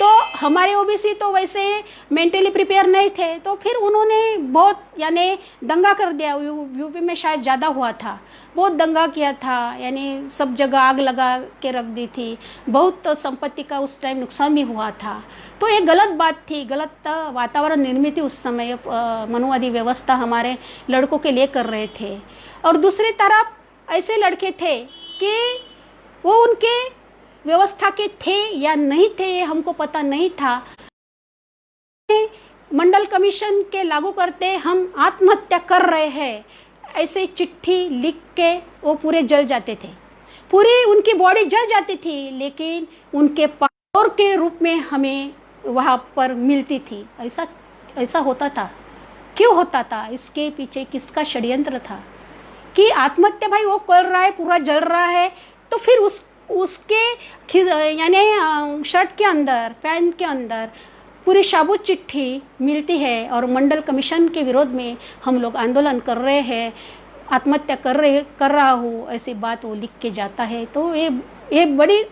तो हमारे ओबीसी तो वैसे मेंटली प्रिपेयर नहीं थे, तो फिर उन्होंने बहुत यानी दंगा कर दिया। यूपी में शायद ज़्यादा हुआ था, बहुत दंगा किया था, यानी सब जगह आग लगा के रख दी थी, बहुत संपत्ति का उस टाइम नुकसान भी हुआ था। तो ये गलत बात थी, गलत वातावरण निर्मित थी उस समय, मनुवादी व्यवस्था हमारे लड़कों के लिए कर रहे थे। और दूसरी तरफ ऐसे लड़के थे कि वो उनके व्यवस्था के थे या नहीं थे ये हमको पता नहीं था। मंडल कमीशन के लागू करते हम आत्महत्या कर रहे हैं ऐसे चिट्ठी लिख के वो पूरे जल जाते थे, पूरी उनकी बॉडी जल जाती थी, लेकिन उनके पावर के रूप में हमें वहाँ पर मिलती थी। ऐसा होता था। क्यों होता था? इसके पीछे किसका षड्यंत्र था कि आत्महत्या भाई वो कर रहा है, पूरा जल रहा है, तो फिर उसके यानी शर्ट के अंदर, पैंट के अंदर पूरी साबुत चिट्ठी मिलती है और मंडल कमीशन के विरोध में हम लोग आंदोलन कर रहे हैं, आत्महत्या कर रहा हूँ, ऐसी बात वो लिख के जाता है। तो ये बड़ी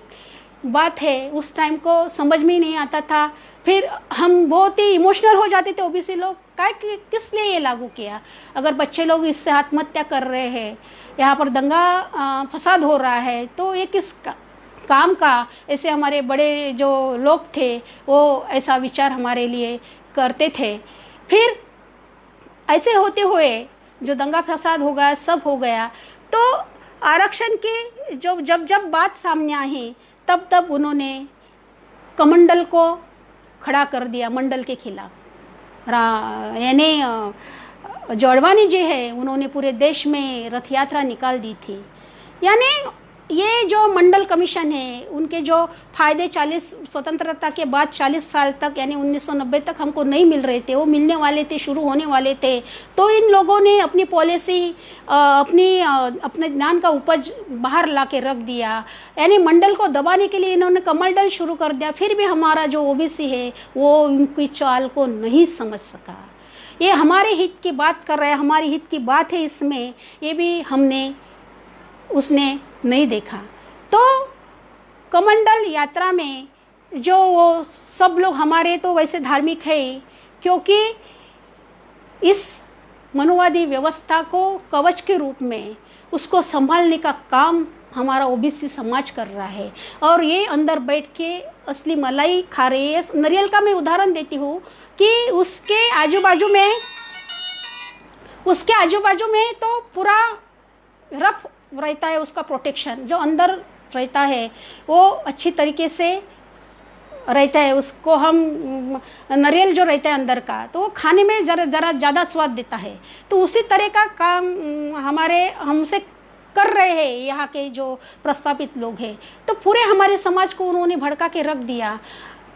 बात है, उस टाइम को समझ में ही नहीं आता था। फिर हम बहुत ही इमोशनल हो जाते थे ओबीसी लोग, किस लिए ये लागू किया? अगर बच्चे लोग इससे आत्महत्या कर रहे हैं, यहाँ पर दंगा फसाद हो रहा है, तो ये किस काम का? ऐसे हमारे बड़े जो लोग थे वो ऐसा विचार हमारे लिए करते थे। फिर ऐसे होते हुए जो दंगा फसाद हो गया, सब हो गया, तो आरक्षण की जब बात सामने आई तब उन्होंने कमंडल को खड़ा कर दिया मंडल के खिलाफ। यानी जो अडवाणी जी है उन्होंने पूरे देश में रथ यात्रा निकाल दी थी। यानी ये जो मंडल कमीशन है उनके जो फायदे 40 स्वतंत्रता के बाद 40 साल तक यानी 1990 तक हमको नहीं मिल रहे थे, वो मिलने वाले थे, शुरू होने वाले थे। तो इन लोगों ने अपनी पॉलिसी अपने ज्ञान का उपज बाहर ला के रख दिया, यानी मंडल को दबाने के लिए इन्होंने कमल दल शुरू कर दिया। फिर भी हमारा जो ओबीसी है वो उनकी चाल को नहीं समझ सका। ये हमारे हित की बात कर रहा है, हमारे हित की बात है इसमें, ये भी उसने नहीं देखा। तो कमंडल यात्रा में जो वो सब लोग हमारे तो वैसे धार्मिक है, क्योंकि इस मनुवादी व्यवस्था को कवच के रूप में उसको संभालने का काम हमारा ओबीसी समाज कर रहा है, और ये अंदर बैठ के असली मलाई खा रही है। नारियल का मैं उदाहरण देती हूँ कि उसके आजू बाजू में तो पूरा रफ रहता है, उसका प्रोटेक्शन जो अंदर रहता है वो अच्छी तरीके से रहता है। उसको हम नारियल जो रहता है अंदर का, तो वो खाने में जरा ज़्यादा स्वाद देता है। तो उसी तरह का काम हमसे कर रहे हैं यहाँ के जो प्रस्तापित लोग हैं। तो पूरे हमारे समाज को उन्होंने भड़का के रख दिया।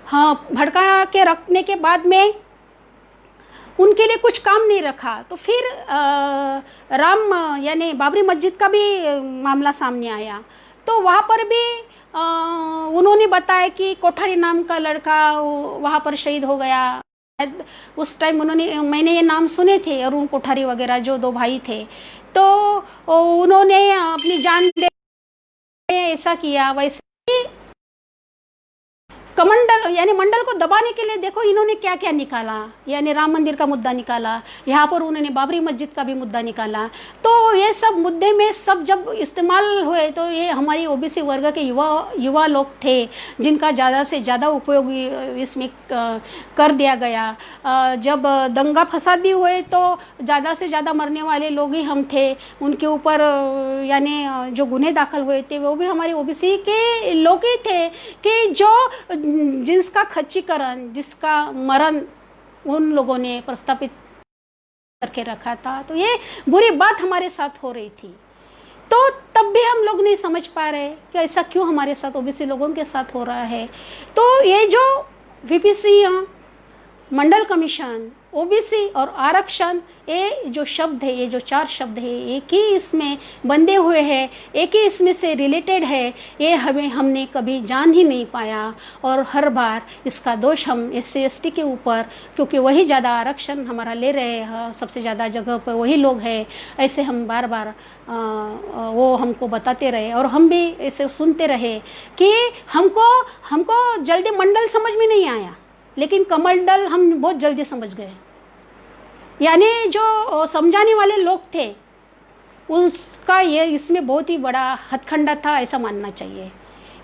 हाँ, भड़का के रखने के बाद में उनके लिए कुछ काम नहीं रखा। तो फिर राम यानी बाबरी मस्जिद का भी मामला सामने आया। तो वहाँ पर भी उन्होंने बताया कि कोठारी नाम का लड़का वहाँ पर शहीद हो गया। उस टाइम मैंने ये नाम सुने थे, अरुण कोठारी वगैरह जो 2 भाई थे, तो उन्होंने अपनी जान दे ऐसा किया। वैसे कमंडल यानी मंडल को दबाने के लिए देखो इन्होंने क्या क्या निकाला, यानी राम मंदिर का मुद्दा निकाला, यहाँ पर उन्होंने बाबरी मस्जिद का भी मुद्दा निकाला। तो ये सब मुद्दे में सब जब इस्तेमाल हुए तो ये हमारी ओबीसी वर्ग के युवा लोग थे जिनका ज़्यादा से ज़्यादा उपयोग इसमें कर दिया गया। जब दंगा फसाद भी हुए तो ज़्यादा से ज़्यादा मरने वाले लोग ही हम थे। उनके ऊपर यानी जो गुन्हे दाखिल हुए थे वो भी हमारे ओबीसी के लोग ही थे कि जिसका खच्चीकरण, जिसका मरण उन लोगों ने प्रस्तापित करके रखा था। तो ये बुरी बात हमारे साथ हो रही थी। तो तब भी हम लोग नहीं समझ पा रहे कि ऐसा क्यों हमारे साथ ओबीसी लोगों के साथ हो रहा है। तो ये जो वीपीसी मंडल कमीशन ओबीसी और आरक्षण, ये जो शब्द है, ये जो 4 शब्द है, एक ही इसमें बंधे हुए हैं, एक ही इसमें से रिलेटेड है, ये हमने कभी जान ही नहीं पाया। और हर बार इसका दोष हम SC ST के ऊपर, क्योंकि वही ज़्यादा आरक्षण हमारा ले रहे हैं, सबसे ज़्यादा जगह पर वही लोग हैं, ऐसे हम बार बार वो हमको बताते रहे और हम भी ऐसे सुनते रहे कि हमको जल्दी मंडल समझ में नहीं आया, लेकिन कमंडल हम बहुत जल्दी समझ गए। यानी जो समझाने वाले लोग थे उसका ये इसमें बहुत ही बड़ा हथखंडा था, ऐसा मानना चाहिए।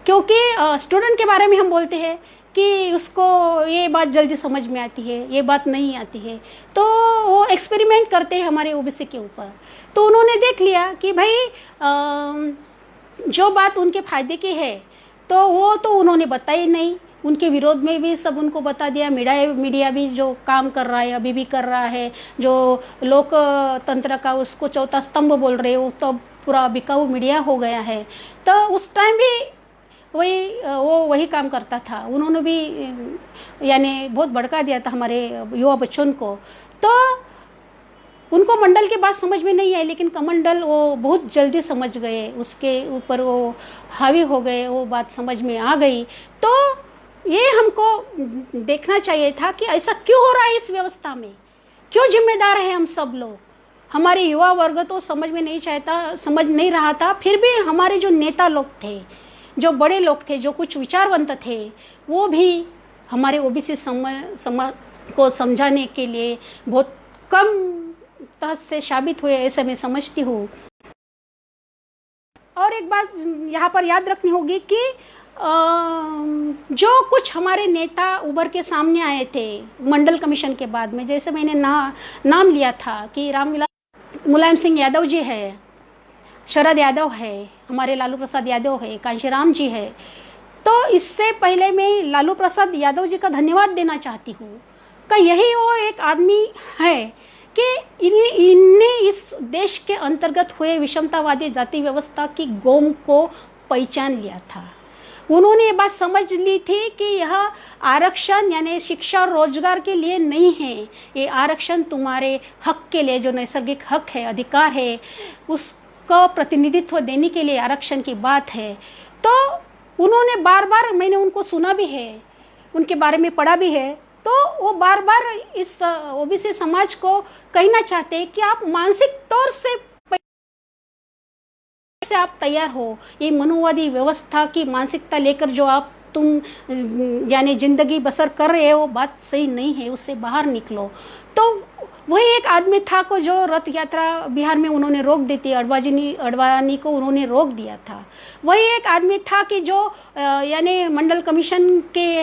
क्योंकि स्टूडेंट के बारे में हम बोलते हैं कि उसको ये बात जल्दी समझ में आती है, ये बात नहीं आती है, तो वो एक्सपेरिमेंट करते हैं हमारे ओबीसी के ऊपर। तो उन्होंने देख लिया कि भाई जो बात उनके फ़ायदे की है तो वो तो उन्होंने बताई नहीं, उनके विरोध में भी सब उनको बता दिया। मीडिया भी जो काम कर रहा है, अभी भी कर रहा है, जो लोकतंत्र का उसको चौथा स्तंभ बोल रहे हो, तो पूरा बिकाऊ मीडिया हो गया है। तो उस टाइम भी वही काम करता था, उन्होंने भी यानी बहुत भड़का दिया था हमारे युवा बच्चों को। तो उनको मंडल की बात समझ में नहीं आई, लेकिन कमंडल वो बहुत जल्दी समझ गए, उसके ऊपर वो हावी हो गए, वो बात समझ में आ गई। तो ये हमको देखना चाहिए था कि ऐसा क्यों हो रहा है इस व्यवस्था में, क्यों जिम्मेदार है हम सब लोग। हमारे युवा वर्ग तो समझ नहीं रहा था, फिर भी हमारे जो नेता लोग थे, जो बड़े लोग थे, जो कुछ विचारवंत थे, वो भी हमारे ओबीसी समाज को समझाने के लिए बहुत कम तहत से साबित हुए, ऐसे मैं समझती हूँ। और एक बात यहाँ पर याद रखनी होगी कि जो कुछ हमारे नेता उभर के सामने आए थे मंडल कमीशन के बाद में, जैसे मैंने नाम लिया था कि मुलायम सिंह यादव जी है, शरद यादव है, हमारे लालू प्रसाद यादव है, कांशीराम जी है। तो इससे पहले मैं लालू प्रसाद यादव जी का धन्यवाद देना चाहती हूँ कि यही वो एक आदमी है कि इनने इस देश के अंतर्गत हुए विषमतावादी जाति व्यवस्था की गोम को पहचान लिया था। उन्होंने ये बात समझ ली थी कि यह आरक्षण यानी शिक्षा और रोजगार के लिए नहीं है, ये आरक्षण तुम्हारे हक के लिए, जो नैसर्गिक हक है, अधिकार है, उसको प्रतिनिधित्व देने के लिए आरक्षण की बात है। तो उन्होंने बार बार, मैंने उनको सुना भी है, उनके बारे में पढ़ा भी है, तो वो बार बार इस ओबीसी समाज को कहना चाहते हैं कि आप मानसिक तौर से आप तैयार हो, ये मनोवादी व्यवस्था की मानसिकता लेकर जो तुम यानी जिंदगी बसर कर रहे हो, बात सही नहीं है, उससे बाहर निकलो। तो वही एक आदमी था को जो रथ यात्रा बिहार में उन्होंने रोक दी थी, अडवाणी को उन्होंने रोक दिया था। वही एक आदमी था कि जो यानी मंडल कमीशन के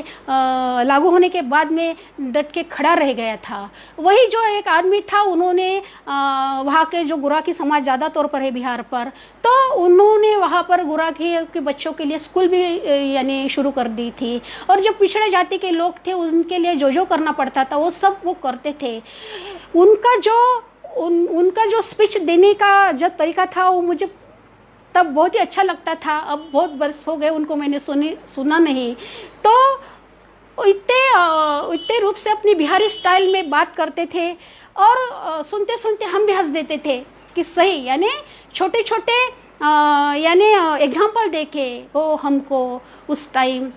लागू होने के बाद में डट के खड़ा रह गया था। वही जो एक आदमी था, उन्होंने वहाँ के जो गुराखी समाज ज़्यादा तौर पर है बिहार पर, तो उन्होंने वहाँ पर गुराखी के बच्चों के लिए स्कूल भी यानी शुरू कर दी थी। और जो पिछड़े जाति के लोग थे उनके लिए जो करना पड़ता था वो सब वो करते थे। उनका जो स्पीच देने का जो तरीका था वो मुझे तब बहुत ही अच्छा लगता था। अब बहुत बरस हो गए उनको मैंने सुना नहीं। तो इतने रूप से अपनी बिहारी स्टाइल में बात करते थे और सुनते सुनते हम भी हंस देते थे कि सही, यानी छोटे छोटे यानी एग्जाम्पल देके वो हमको उस टाइम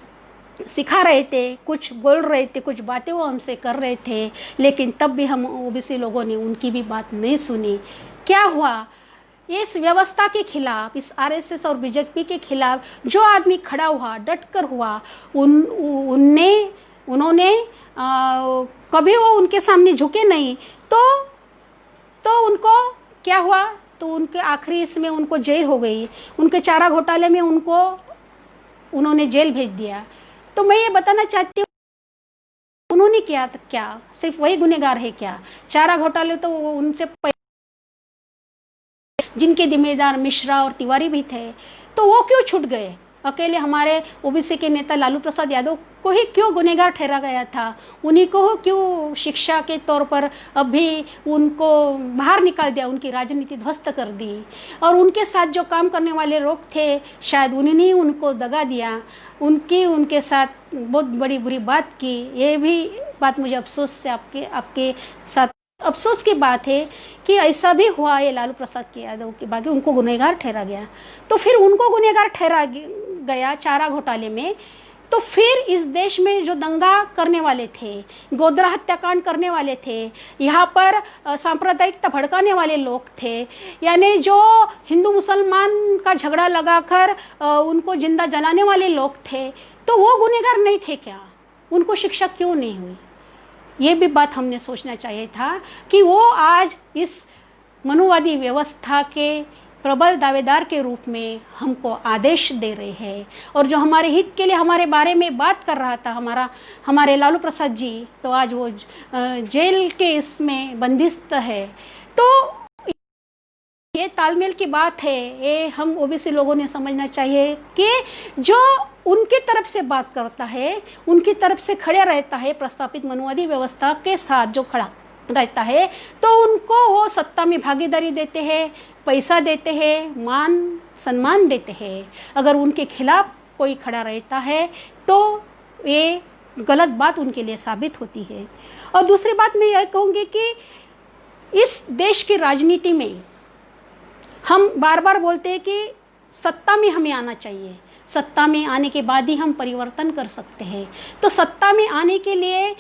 सिखा रहे थे, कुछ बोल रहे थे, कुछ बातें वो हमसे कर रहे थे, लेकिन तब भी हम ओबीसी लोगों ने उनकी भी बात नहीं सुनी। क्या हुआ, इस व्यवस्था के खिलाफ, इस आरएसएस और बीजेपी के खिलाफ जो आदमी खड़ा हुआ, डटकर हुआ, उन्होंने कभी वो उनके सामने झुके नहीं। तो उनको क्या हुआ, तो उनके आखिरी इसमें उनको जेल हो गई, उनके चारा घोटाले में उन्होंने जेल भेज दिया। तो मैं ये बताना चाहती हूँ उन्होंने क्या सिर्फ वही गुनहगार है क्या? चारा घोटाले तो उनसे जिनके जिम्मेदार मिश्रा और तिवारी भी थे, तो वो क्यों छूट गए? अकेले हमारे ओबीसी के नेता लालू प्रसाद यादव को ही क्यों गुनहगार ठहरा गया था? उन्हीं को क्यों शिक्षा के तौर पर अभी उनको बाहर निकाल दिया, उनकी राजनीति ध्वस्त कर दी? और उनके साथ जो काम करने वाले लोग थे, शायद उन्होंने उनको दगा दिया, उनके साथ बहुत बड़ी बुरी बात की। ये भी बात मुझे अफसोस से आपके साथ अफसोस की बात है कि ऐसा भी हुआ है लालू प्रसाद यादव के बाकी उनको गुनहगार ठहरा गया। तो फिर उनको गुनहगार ठहरा गया चारा घोटाले में, तो फिर इस देश में जो दंगा करने वाले थे, गोधरा हत्याकांड करने वाले थे, यहाँ पर सांप्रदायिकता भड़काने वाले लोग थे, यानी जो हिंदू मुसलमान का झगड़ा लगाकर उनको जिंदा जलाने वाले लोग थे, तो वो गुनहगार नहीं थे क्या? उनको शिक्षा क्यों नहीं हुई? ये भी बात हमने सोचना चाहिए था कि वो आज इस मनुवादी व्यवस्था के प्रबल दावेदार के रूप में हमको आदेश दे रहे हैं, और जो हमारे हित के लिए हमारे बारे में बात कर रहा था हमारे लालू प्रसाद जी, तो आज वो जेल के इसमें बंदिस्त है। तो ये तालमेल की बात है, ये हम ओबीसी लोगों ने समझना चाहिए कि जो उनकी तरफ से बात करता है, उनकी तरफ से खड़े रहता है, प्रस्तावित मनुवादी व्यवस्था के साथ जो खड़ा रहता है, तो उनको वो सत्ता में भागीदारी देते हैं, पैसा देते हैं, मान सम्मान देते हैं। अगर उनके खिलाफ कोई खड़ा रहता है तो ये गलत बात उनके लिए साबित होती है। और दूसरी बात मैं यह कहूँगी कि इस देश की राजनीति में हम बार बार बोलते हैं कि सत्ता में हमें आना चाहिए, सत्ता में आने के बाद ही हम परिवर्तन कर सकते हैं। तो सत्ता में आने के लिए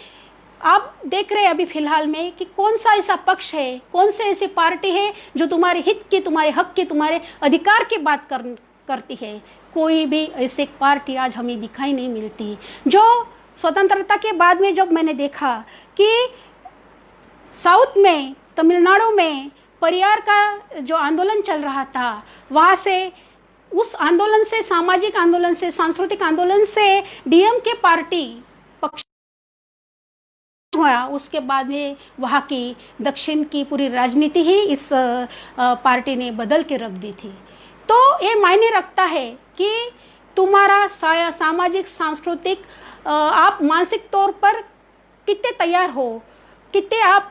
आप देख रहे हैं अभी फिलहाल में कि कौन सा ऐसा पक्ष है, कौन से ऐसी पार्टी है जो तुम्हारे हित की, तुम्हारे हक की, तुम्हारे अधिकार की बात करती है। कोई भी ऐसी पार्टी आज हमें दिखाई नहीं मिलती। जो स्वतंत्रता के बाद में जब मैंने देखा कि साउथ में, तमिलनाडु में परियार का जो आंदोलन चल रहा था, वहाँ से उस आंदोलन से, सामाजिक आंदोलन से, सांस्कृतिक आंदोलन से डीएमके पार्टी पक्ष हुआ, उसके बाद में वहाँ की दक्षिण की पूरी राजनीति ही इस पार्टी ने बदल के रख दी थी। तो ये मायने रखता है कि तुम्हारा सामाजिक सांस्कृतिक आप मानसिक तौर पर कितने तैयार हो, कितने आप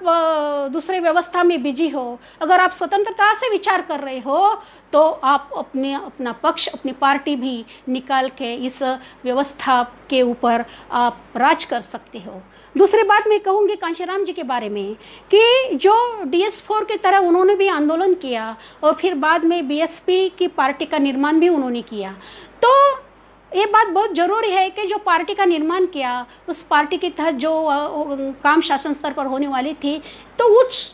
दूसरे व्यवस्था में बिजी हो। अगर आप स्वतंत्रता से विचार कर रहे हो तो आप अपना पक्ष, अपनी पार्टी भी निकाल के इस व्यवस्था के ऊपर आप राज कर सकते हो। दूसरी बात मैं कहूँगी कांशीराम जी के बारे में कि जो DS4 की तरह उन्होंने भी आंदोलन किया और फिर बाद में बीएसपी की पार्टी का निर्माण भी उन्होंने किया। तो ये बात बहुत ज़रूरी है कि जो पार्टी का निर्माण किया, उस पार्टी के तहत जो काम शासन स्तर पर होने वाली थी, तो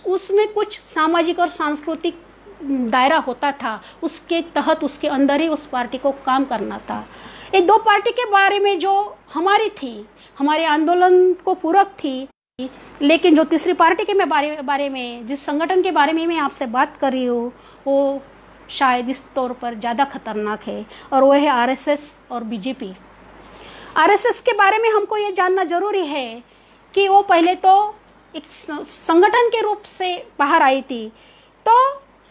उसमें कुछ सामाजिक और सांस्कृतिक दायरा होता था, उसके तहत, उसके अंदर ही उस पार्टी को काम करना था। ये दो पार्टी के बारे में जो हमारी थी, हमारे आंदोलन को पूरक थी, लेकिन जो तीसरी पार्टी के बारे में, जिस संगठन के बारे में मैं आपसे बात कर रही हूँ, वो शायद इस तौर पर ज़्यादा खतरनाक है, और वो है आरएसएस और बीजेपी। आरएसएस के बारे में हमको ये जानना ज़रूरी है कि वो पहले तो एक संगठन के रूप से बाहर आई थी। तो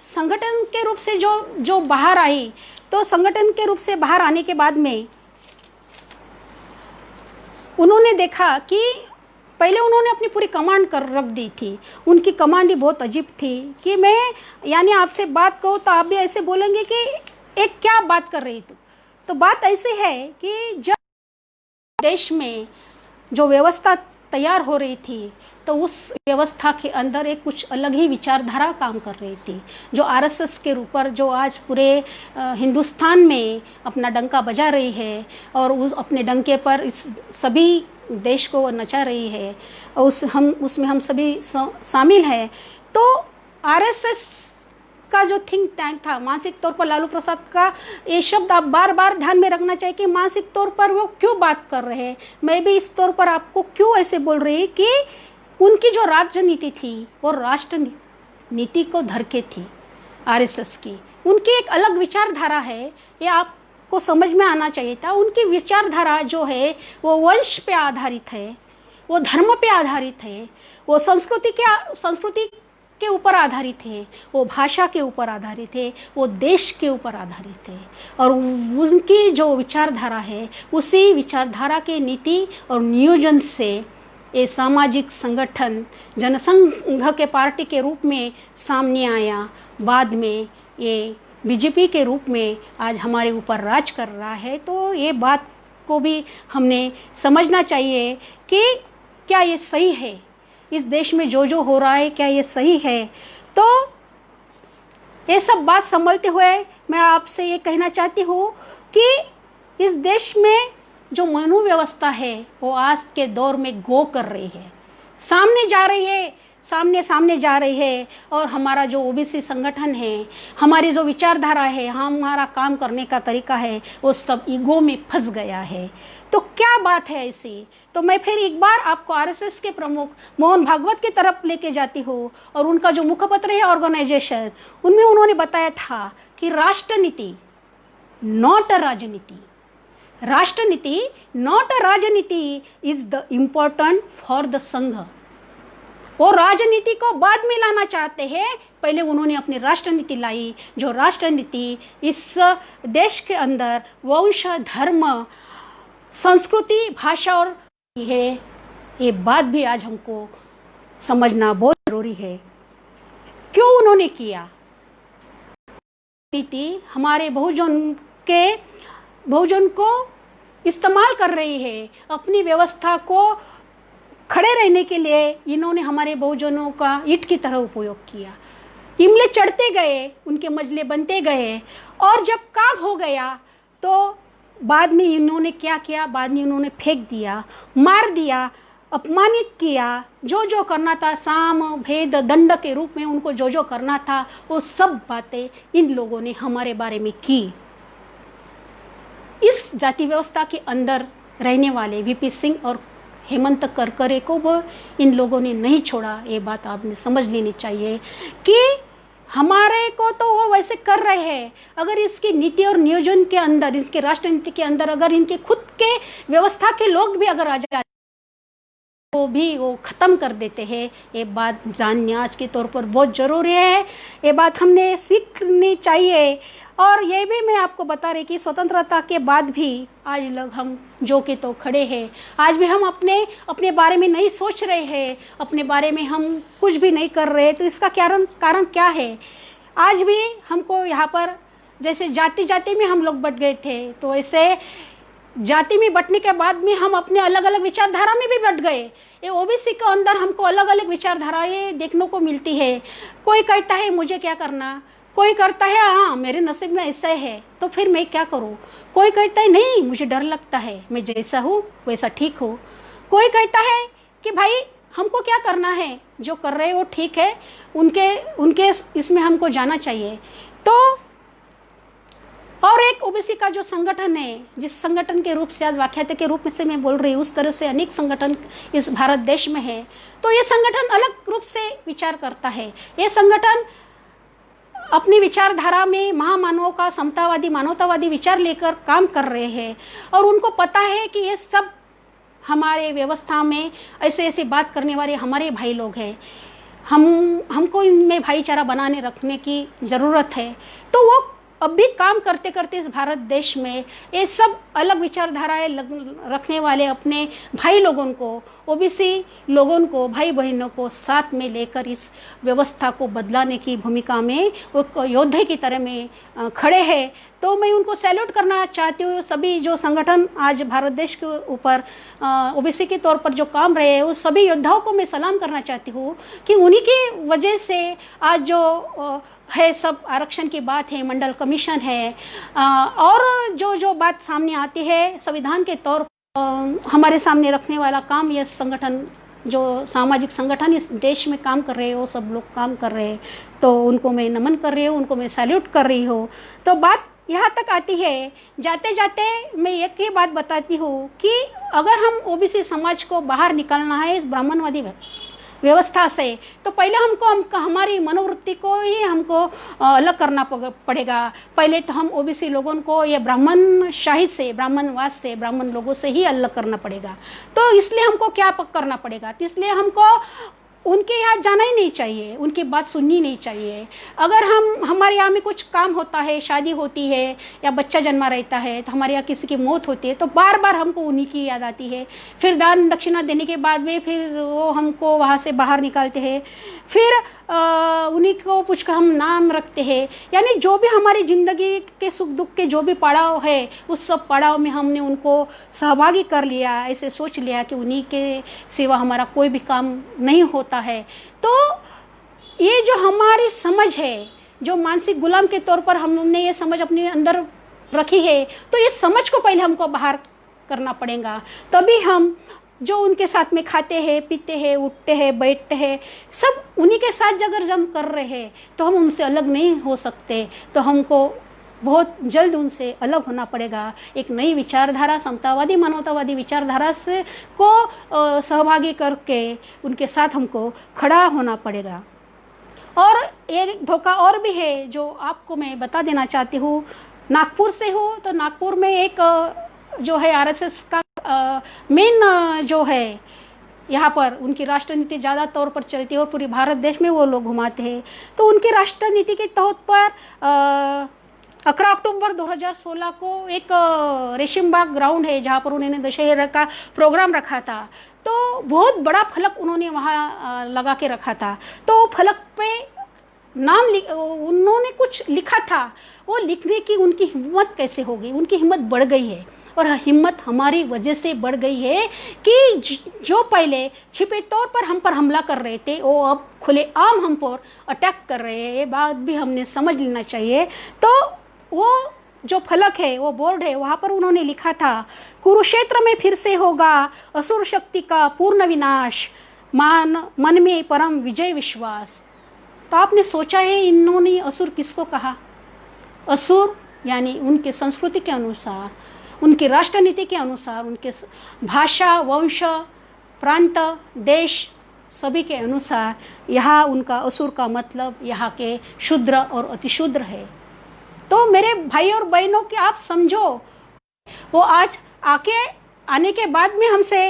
संगठन के रूप से जो बाहर आई, तो संगठन के रूप से बाहर आने के बाद में उन्होंने देखा कि पहले उन्होंने अपनी पूरी कमांड कर रख दी थी। उनकी कमांड ही बहुत अजीब थी कि मैं यानी आपसे बात कहूँ तो आप भी ऐसे बोलेंगे कि एक क्या बात कर रही थी। तो बात ऐसी है कि जब देश में जो व्यवस्था तैयार हो रही थी, तो उस व्यवस्था के अंदर एक कुछ अलग ही विचारधारा काम कर रही थी, जो आरएसएस के ऊपर जो आज पूरे हिंदुस्तान में अपना डंका बजा रही है और उस अपने डंके पर इस सभी देश को नचा रही है, और उसमें हम सभी शामिल हैं। तो आरएसएस का जो थिंक टैंक था, मानसिक तौर पर लालू प्रसाद का ये शब्द आप बार बार ध्यान में रखना चाहिए कि मानसिक तौर पर वो क्यों बात कर रहे हैं। मैं भी इस तौर पर आपको क्यों ऐसे बोल रही कि उनकी जो राजनीति थी वो राष्ट्र नीति को धर के थी। आरएसएस की उनकी एक अलग विचारधारा है, ये आपको समझ में आना चाहिए था। उनकी विचारधारा जो है वो वंश पे आधारित है, वो धर्म पे आधारित है, वो संस्कृति के ऊपर आधारित है, वो भाषा के ऊपर आधारित है, वो देश के ऊपर आधारित है। और उनकी जो विचारधारा है, उसी विचारधारा के नीति और नियोजन से ये सामाजिक संगठन जनसंघ के पार्टी के रूप में सामने आया। बाद में ये बीजेपी के रूप में आज हमारे ऊपर राज कर रहा है। तो ये बात को भी हमने समझना चाहिए कि क्या ये सही है? इस देश में जो जो हो रहा है क्या ये सही है? तो ये सब बात संभलते हुए मैं आपसे ये कहना चाहती हूँ कि इस देश में जो मनोव्यवस्था है वो आज के दौर में गो कर रही है, सामने जा रही है, सामने जा रही है। और हमारा जो ओबीसी संगठन है, हमारी जो विचारधारा है, हमारा काम करने का तरीका है, वो सब ईगो में फंस गया है। तो क्या बात है ऐसी? तो मैं फिर एक बार आपको आरएसएस के प्रमुख मोहन भागवत की तरफ लेके जाती हूँ, और उनका जो मुखपत्र है ऑर्गेनाइजेशन, उनमें उन्होंने बताया था कि राष्ट्रनीति नॉट अ राजनीति, राष्ट्रनीति नॉट अ राजनीति is the important for the संघ। वो राजनीति को बाद में लाना चाहते हैं, पहले उन्होंने अपनी राष्ट्रनीति लाई, जो राष्ट्रनीति इस देश के अंदर वंश, धर्म, संस्कृति, भाषा और है, ये बात भी आज हमको समझना बहुत जरूरी है। क्यों उन्होंने किया? नीति हमारे बहुजन को इस्तेमाल कर रही है, अपनी व्यवस्था को खड़े रहने के लिए इन्होंने हमारे बहुजनों का ईंट की तरह उपयोग किया। इमले चढ़ते गए, उनके मजले बनते गए, और जब काम हो गया तो बाद में इन्होंने क्या किया? बाद में इन्होंने फेंक दिया, मार दिया, अपमानित किया। जो जो करना था, साम भेद दंड के रूप में उनको जो जो करना था, वो सब बातें इन लोगों ने हमारे बारे में की। इस जाति व्यवस्था के अंदर रहने वाले वीपी सिंह और हेमंत करकरे को वो इन लोगों ने नहीं छोड़ा। ये बात आपने समझ लेनी चाहिए कि हमारे को तो वो वैसे कर रहे हैं, अगर इसकी नीति और नियोजन के अंदर, इसके राष्ट्रनीति के अंदर अगर इनके खुद के व्यवस्था के लोग भी अगर आ जाए तो भी वो ख़त्म कर देते हैं। ये बात जानना आज के तौर पर बहुत ज़रूरी है, ये बात हमने सीखनी चाहिए। और ये भी मैं आपको बता रही कि स्वतंत्रता के बाद भी आज लोग हम जो के तो खड़े हैं, आज भी हम अपने बारे में नहीं सोच रहे हैं, अपने बारे में हम कुछ भी नहीं कर रहे। तो इसका कारण क्या है? आज भी हमको यहाँ पर जैसे जाति में हम लोग बट गए थे, तो ऐसे जाति में बंटने के बाद में हम अपने अलग अलग विचारधारा में भी बट गए। ये ओबीसी के अंदर हमको अलग अलग विचारधाराएं देखने को मिलती है। कोई कहता है मुझे क्या करना, कोई करता है हाँ मेरे नसीब में ऐसा है तो फिर मैं क्या करूँ, कोई कहता है नहीं मुझे डर लगता है, मैं जैसा हूँ वैसा ठीक हूँ। कोई कहता है कि भाई हमको क्या करना है, जो कर रहे हैं वो ठीक है, उनके इसमें हमको जाना चाहिए। तो और एक ओबीसी का जो संगठन है, जिस संगठन के रूप से आज व्याख्याता के रूप में से मैं बोल रही हूँ, उस तरह से अनेक संगठन इस भारत देश में है। तो ये संगठन अलग रूप से विचार करता है। ये संगठन अपनी विचारधारा में महामानवों का समतावादी, मानवतावादी विचार लेकर काम कर रहे हैं, और उनको पता है कि ये सब हमारे व्यवस्था में ऐसे ऐसे बात करने वाले हमारे भाई लोग हैं, हमको इनमें भाईचारा बनाने रखने की ज़रूरत है। तो वो अब भी काम करते करते इस भारत देश में ये सब अलग विचारधाराएं रखने वाले अपने भाई लोगों को, ओबीसी लोगों को, भाई बहनों को साथ में लेकर इस व्यवस्था को बदलाने की भूमिका में वो योद्धे की तरह में खड़े हैं। तो मैं उनको सैल्यूट करना चाहती हूँ। सभी जो संगठन आज भारत देश के ऊपर ओबीसी के तौर पर जो काम रहे हैं, उस सभी योद्धाओं को मैं सलाम करना चाहती हूँ कि उन्हीं की वजह से आज जो है सब आरक्षण की बात है, मंडल कमीशन है, और जो बात सामने आती है संविधान के तौर हमारे सामने रखने वाला काम, यह संगठन जो सामाजिक संगठन इस देश में काम कर रहे हैं वो सब लोग काम कर रहे हैं। तो उनको मैं नमन कर रही हूँ, उनको मैं सैल्यूट कर रही हूँ। तो बात यहाँ तक आती है, जाते जाते मैं एक ही बात बताती हूँ कि अगर हम ओबीसी समाज को बाहर निकालना है इस ब्राह्मणवादी व्यवस्था से, तो पहले हमको हमारी मनोवृत्ति को ही हमको अलग करना पड़ेगा। पहले तो हम ओबीसी लोगों को ये ब्राह्मणशाही से, ब्राह्मणवाद से, ब्राह्मण लोगों से ही अलग करना पड़ेगा। तो इसलिए हमको क्या करना पड़ेगा? तो इसलिए हमको उनके यहाँ जाना ही नहीं चाहिए, उनकी बात सुननी नहीं चाहिए। अगर हमारे यहाँ में कुछ काम होता है, शादी होती है या बच्चा जन्मा रहता है, तो हमारे यहाँ किसी की मौत होती है, तो बार बार हमको उन्हीं की याद आती है। फिर दान दक्षिणा देने के बाद में फिर वो हमको वहाँ से बाहर निकालते हैं, फिर उन्हीं को पूछ कर हम नाम रखते हैं। यानी जो भी हमारी ज़िंदगी के सुख दुख के जो भी पड़ाव है, उस सब पड़ाव में हमने उनको सहभागी कर लिया, ऐसे सोच लिया कि उन्हीं के सिवा हमारा कोई भी काम नहीं होता है। तो ये जो हमारी समझ है, जो मानसिक गुलाम के तौर पर हमने ये समझ अपने अंदर रखी है, तो ये समझ को पहले हमको बाहर करना पड़ेगा। तभी हम जो उनके साथ में खाते हैं, पीते हैं, उठते हैं, बैठते हैं, सब उन्हीं के साथ अगर हम कर रहे हैं, तो हम उनसे अलग नहीं हो सकते। तो हमको बहुत जल्द उनसे अलग होना पड़ेगा। एक नई विचारधारा, समतावादी मानवतावादी विचारधारा से को सहभागी करके उनके साथ हमको खड़ा होना पड़ेगा। और एक धोखा और भी है जो आपको मैं बता देना चाहती हूँ। नागपुर से हूँ, तो नागपुर में एक जो है आरएसएस का मेन जो है, यहाँ पर उनकी राष्ट्रनीति ज़्यादा तौर पर चलती है और पूरी भारत देश में वो लोग घुमाते हैं। तो उनकी राष्ट्रनीति के तौर पर 11 अक्टूबर 2016 को एक रेशिमबाग ग्राउंड है जहाँ पर उन्होंने दशहरा का प्रोग्राम रखा था। तो बहुत बड़ा फलक उन्होंने वहाँ लगा के रखा था। तो फलक पे उन्होंने कुछ लिखा था। वो लिखने की उनकी हिम्मत कैसे हो गई, उनकी हिम्मत बढ़ गई है। और हिम्मत हमारी वजह से बढ़ गई है कि जो पहले छिपे तौर पर हम पर हमला कर रहे थे, वो अब खुले आम हम पर अटैक कर रहे हैं। ये बात भी हमने समझ लेना चाहिए। तो वो जो फलक है, वो बोर्ड है, वहाँ पर उन्होंने लिखा था, कुरुक्षेत्र में फिर से होगा असुर शक्ति का पूर्ण विनाश, मन में परम विजय विश्वास। तो आपने सोचा है इन्होंने असुर किसको कहा? असुर यानी उनके संस्कृति के अनुसार, उनकी राष्ट्रनीति के अनुसार, उनके भाषा, वंश, प्रांत, देश सभी के अनुसार यहाँ उनका असुर का मतलब यहाँ के शूद्र और अतिशूद्र है। तो मेरे भाई और बहनों के आप समझो, वो आज आने के बाद में हमसे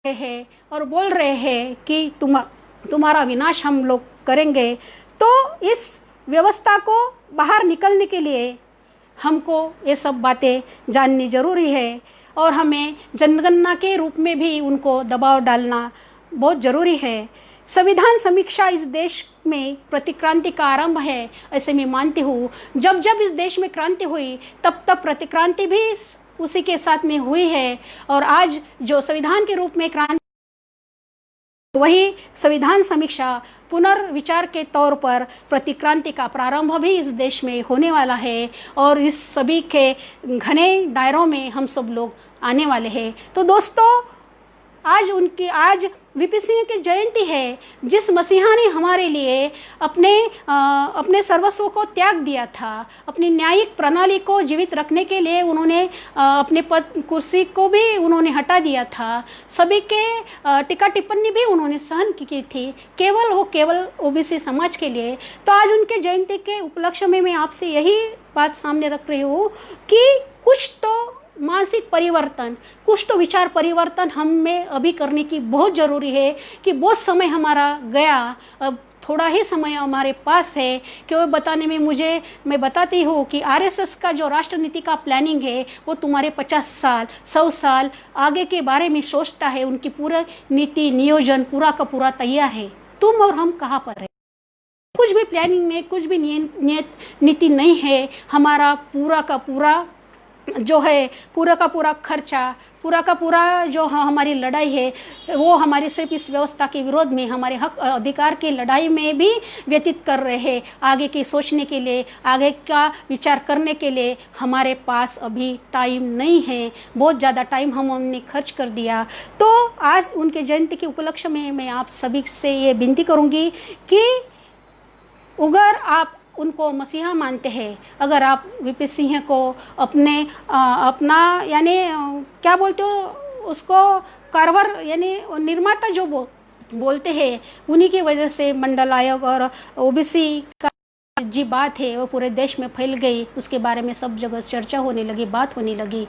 है और बोल रहे हैं कि तुम्हारा विनाश हम लोग करेंगे। तो इस व्यवस्था को बाहर निकलने के लिए हमको ये सब बातें जाननी ज़रूरी है और हमें जनगणना के रूप में भी उनको दबाव डालना बहुत ज़रूरी है। संविधान समीक्षा इस देश में प्रतिक्रांति का आरंभ है, ऐसे मैं मानती हूँ। जब जब इस देश में क्रांति हुई, तब तब प्रतिक्रांति भी उसी के साथ में हुई है। और आज जो संविधान के रूप में क्रांति, वही संविधान समीक्षा पुनर्विचार के तौर पर प्रतिक्रांति का प्रारंभ भी इस देश में होने वाला है। और इस सभी के घने दायरों में हम सब लोग आने वाले हैं। तो दोस्तों, आज वीपी सिंह की जयंती है। जिस मसीहा ने हमारे लिए अपने सर्वस्व को त्याग दिया था, अपनी न्यायिक प्रणाली को जीवित रखने के लिए उन्होंने अपने पद कुर्सी को भी उन्होंने हटा दिया था। सभी के टीका टिप्पणी भी उन्होंने सहन की थी, केवल ओबीसी समाज के लिए। तो आज उनके जयंती के उपलक्ष्य में मैं आपसे यही बात सामने रख रही हूँ कि कुछ तो मानसिक परिवर्तन, कुछ तो विचार परिवर्तन हम में अभी करने की बहुत ज़रूरी है। कि बहुत समय हमारा गया, अब थोड़ा ही समय हमारे पास है कि वो बताने में मैं बताती हूँ कि आरएसएस का जो राष्ट्रनीति का प्लानिंग है, वो तुम्हारे 50 साल 100 साल आगे के बारे में सोचता है। उनकी पूरा नीति नियोजन पूरा का पूरा तैयार है। तुम और हम कहाँ पर है? कुछ भी प्लानिंग में कुछ भी नीति नहीं है। हमारा पूरा का पूरा जो है, पूरा का पूरा खर्चा, पूरा का पूरा जो हमारी लड़ाई है, वो हमारे सिर्फ इस व्यवस्था के विरोध में, हमारे हक अधिकार की लड़ाई में भी व्यतीत कर रहे हैं। आगे की सोचने के लिए, आगे का विचार करने के लिए हमारे पास अभी टाइम नहीं है। बहुत ज़्यादा टाइम हमने खर्च कर दिया। तो आज उनके जयंती के उपलक्ष्य में मैं आप सभी से ये विनती करूँगी कि अगर आप उनको मसीहा मानते हैं, अगर आप वीपी सिंह को अपना यानी क्या बोलते हो उसको, कारवर यानी निर्माता जो बोलते हैं, उन्हीं की वजह से मंडल आयोग और ओबीसी का जी बात है वो पूरे देश में फैल गई, उसके बारे में सब जगह चर्चा होने लगी, बात होने लगी।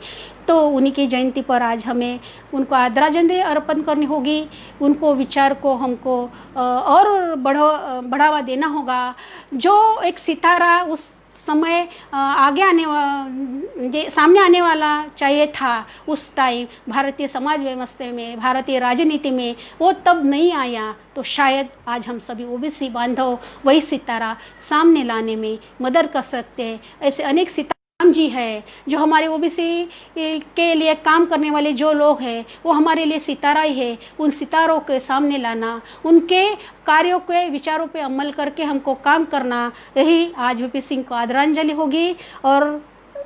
तो उन्हीं की जयंती पर आज हमें उनको आदरांजलि अर्पण करनी होगी। उनको विचार को हमको और बढ़ावा देना होगा। जो एक सितारा उस समय आगे सामने आने वाला चाहिए था, उस टाइम भारतीय समाज व्यवस्था में, भारतीय राजनीति में वो तब नहीं आया, तो शायद आज हम सभी ओबीसी बांधव वही सितारा सामने लाने में मदद कर सकते हैं। ऐसे अनेक सितारा जी है जो हमारे ओबीसी के लिए काम करने वाले जो लोग हैं वो हमारे लिए सितारा ही है। उन सितारों के सामने लाना, उनके कार्यों के विचारों पे अमल करके हमको काम करना, यही आज वीपी सिंह को आदरांजलि होगी। और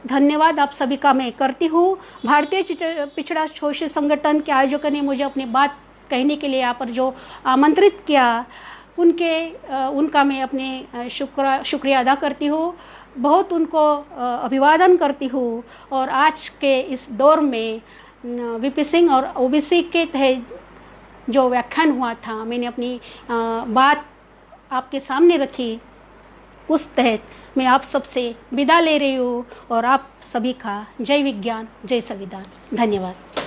धन्यवाद आप सभी का मैं करती हूँ। भारतीय पिछड़ा शोषित संगठन के आयोजकों ने मुझे अपनी बात कहने के लिए यहाँ पर जो आमंत्रित किया, उनका मैं अपने शुक्रिया अदा करती हूँ, बहुत उनको अभिवादन करती हूँ। और आज के इस दौर में वीपी सिंह और ओबीसी के तहत जो व्याख्यान हुआ था, मैंने अपनी बात आपके सामने रखी, उस तहत मैं आप सबसे विदा ले रही हूँ। और आप सभी का जय विज्ञान, जय संविधान। धन्यवाद।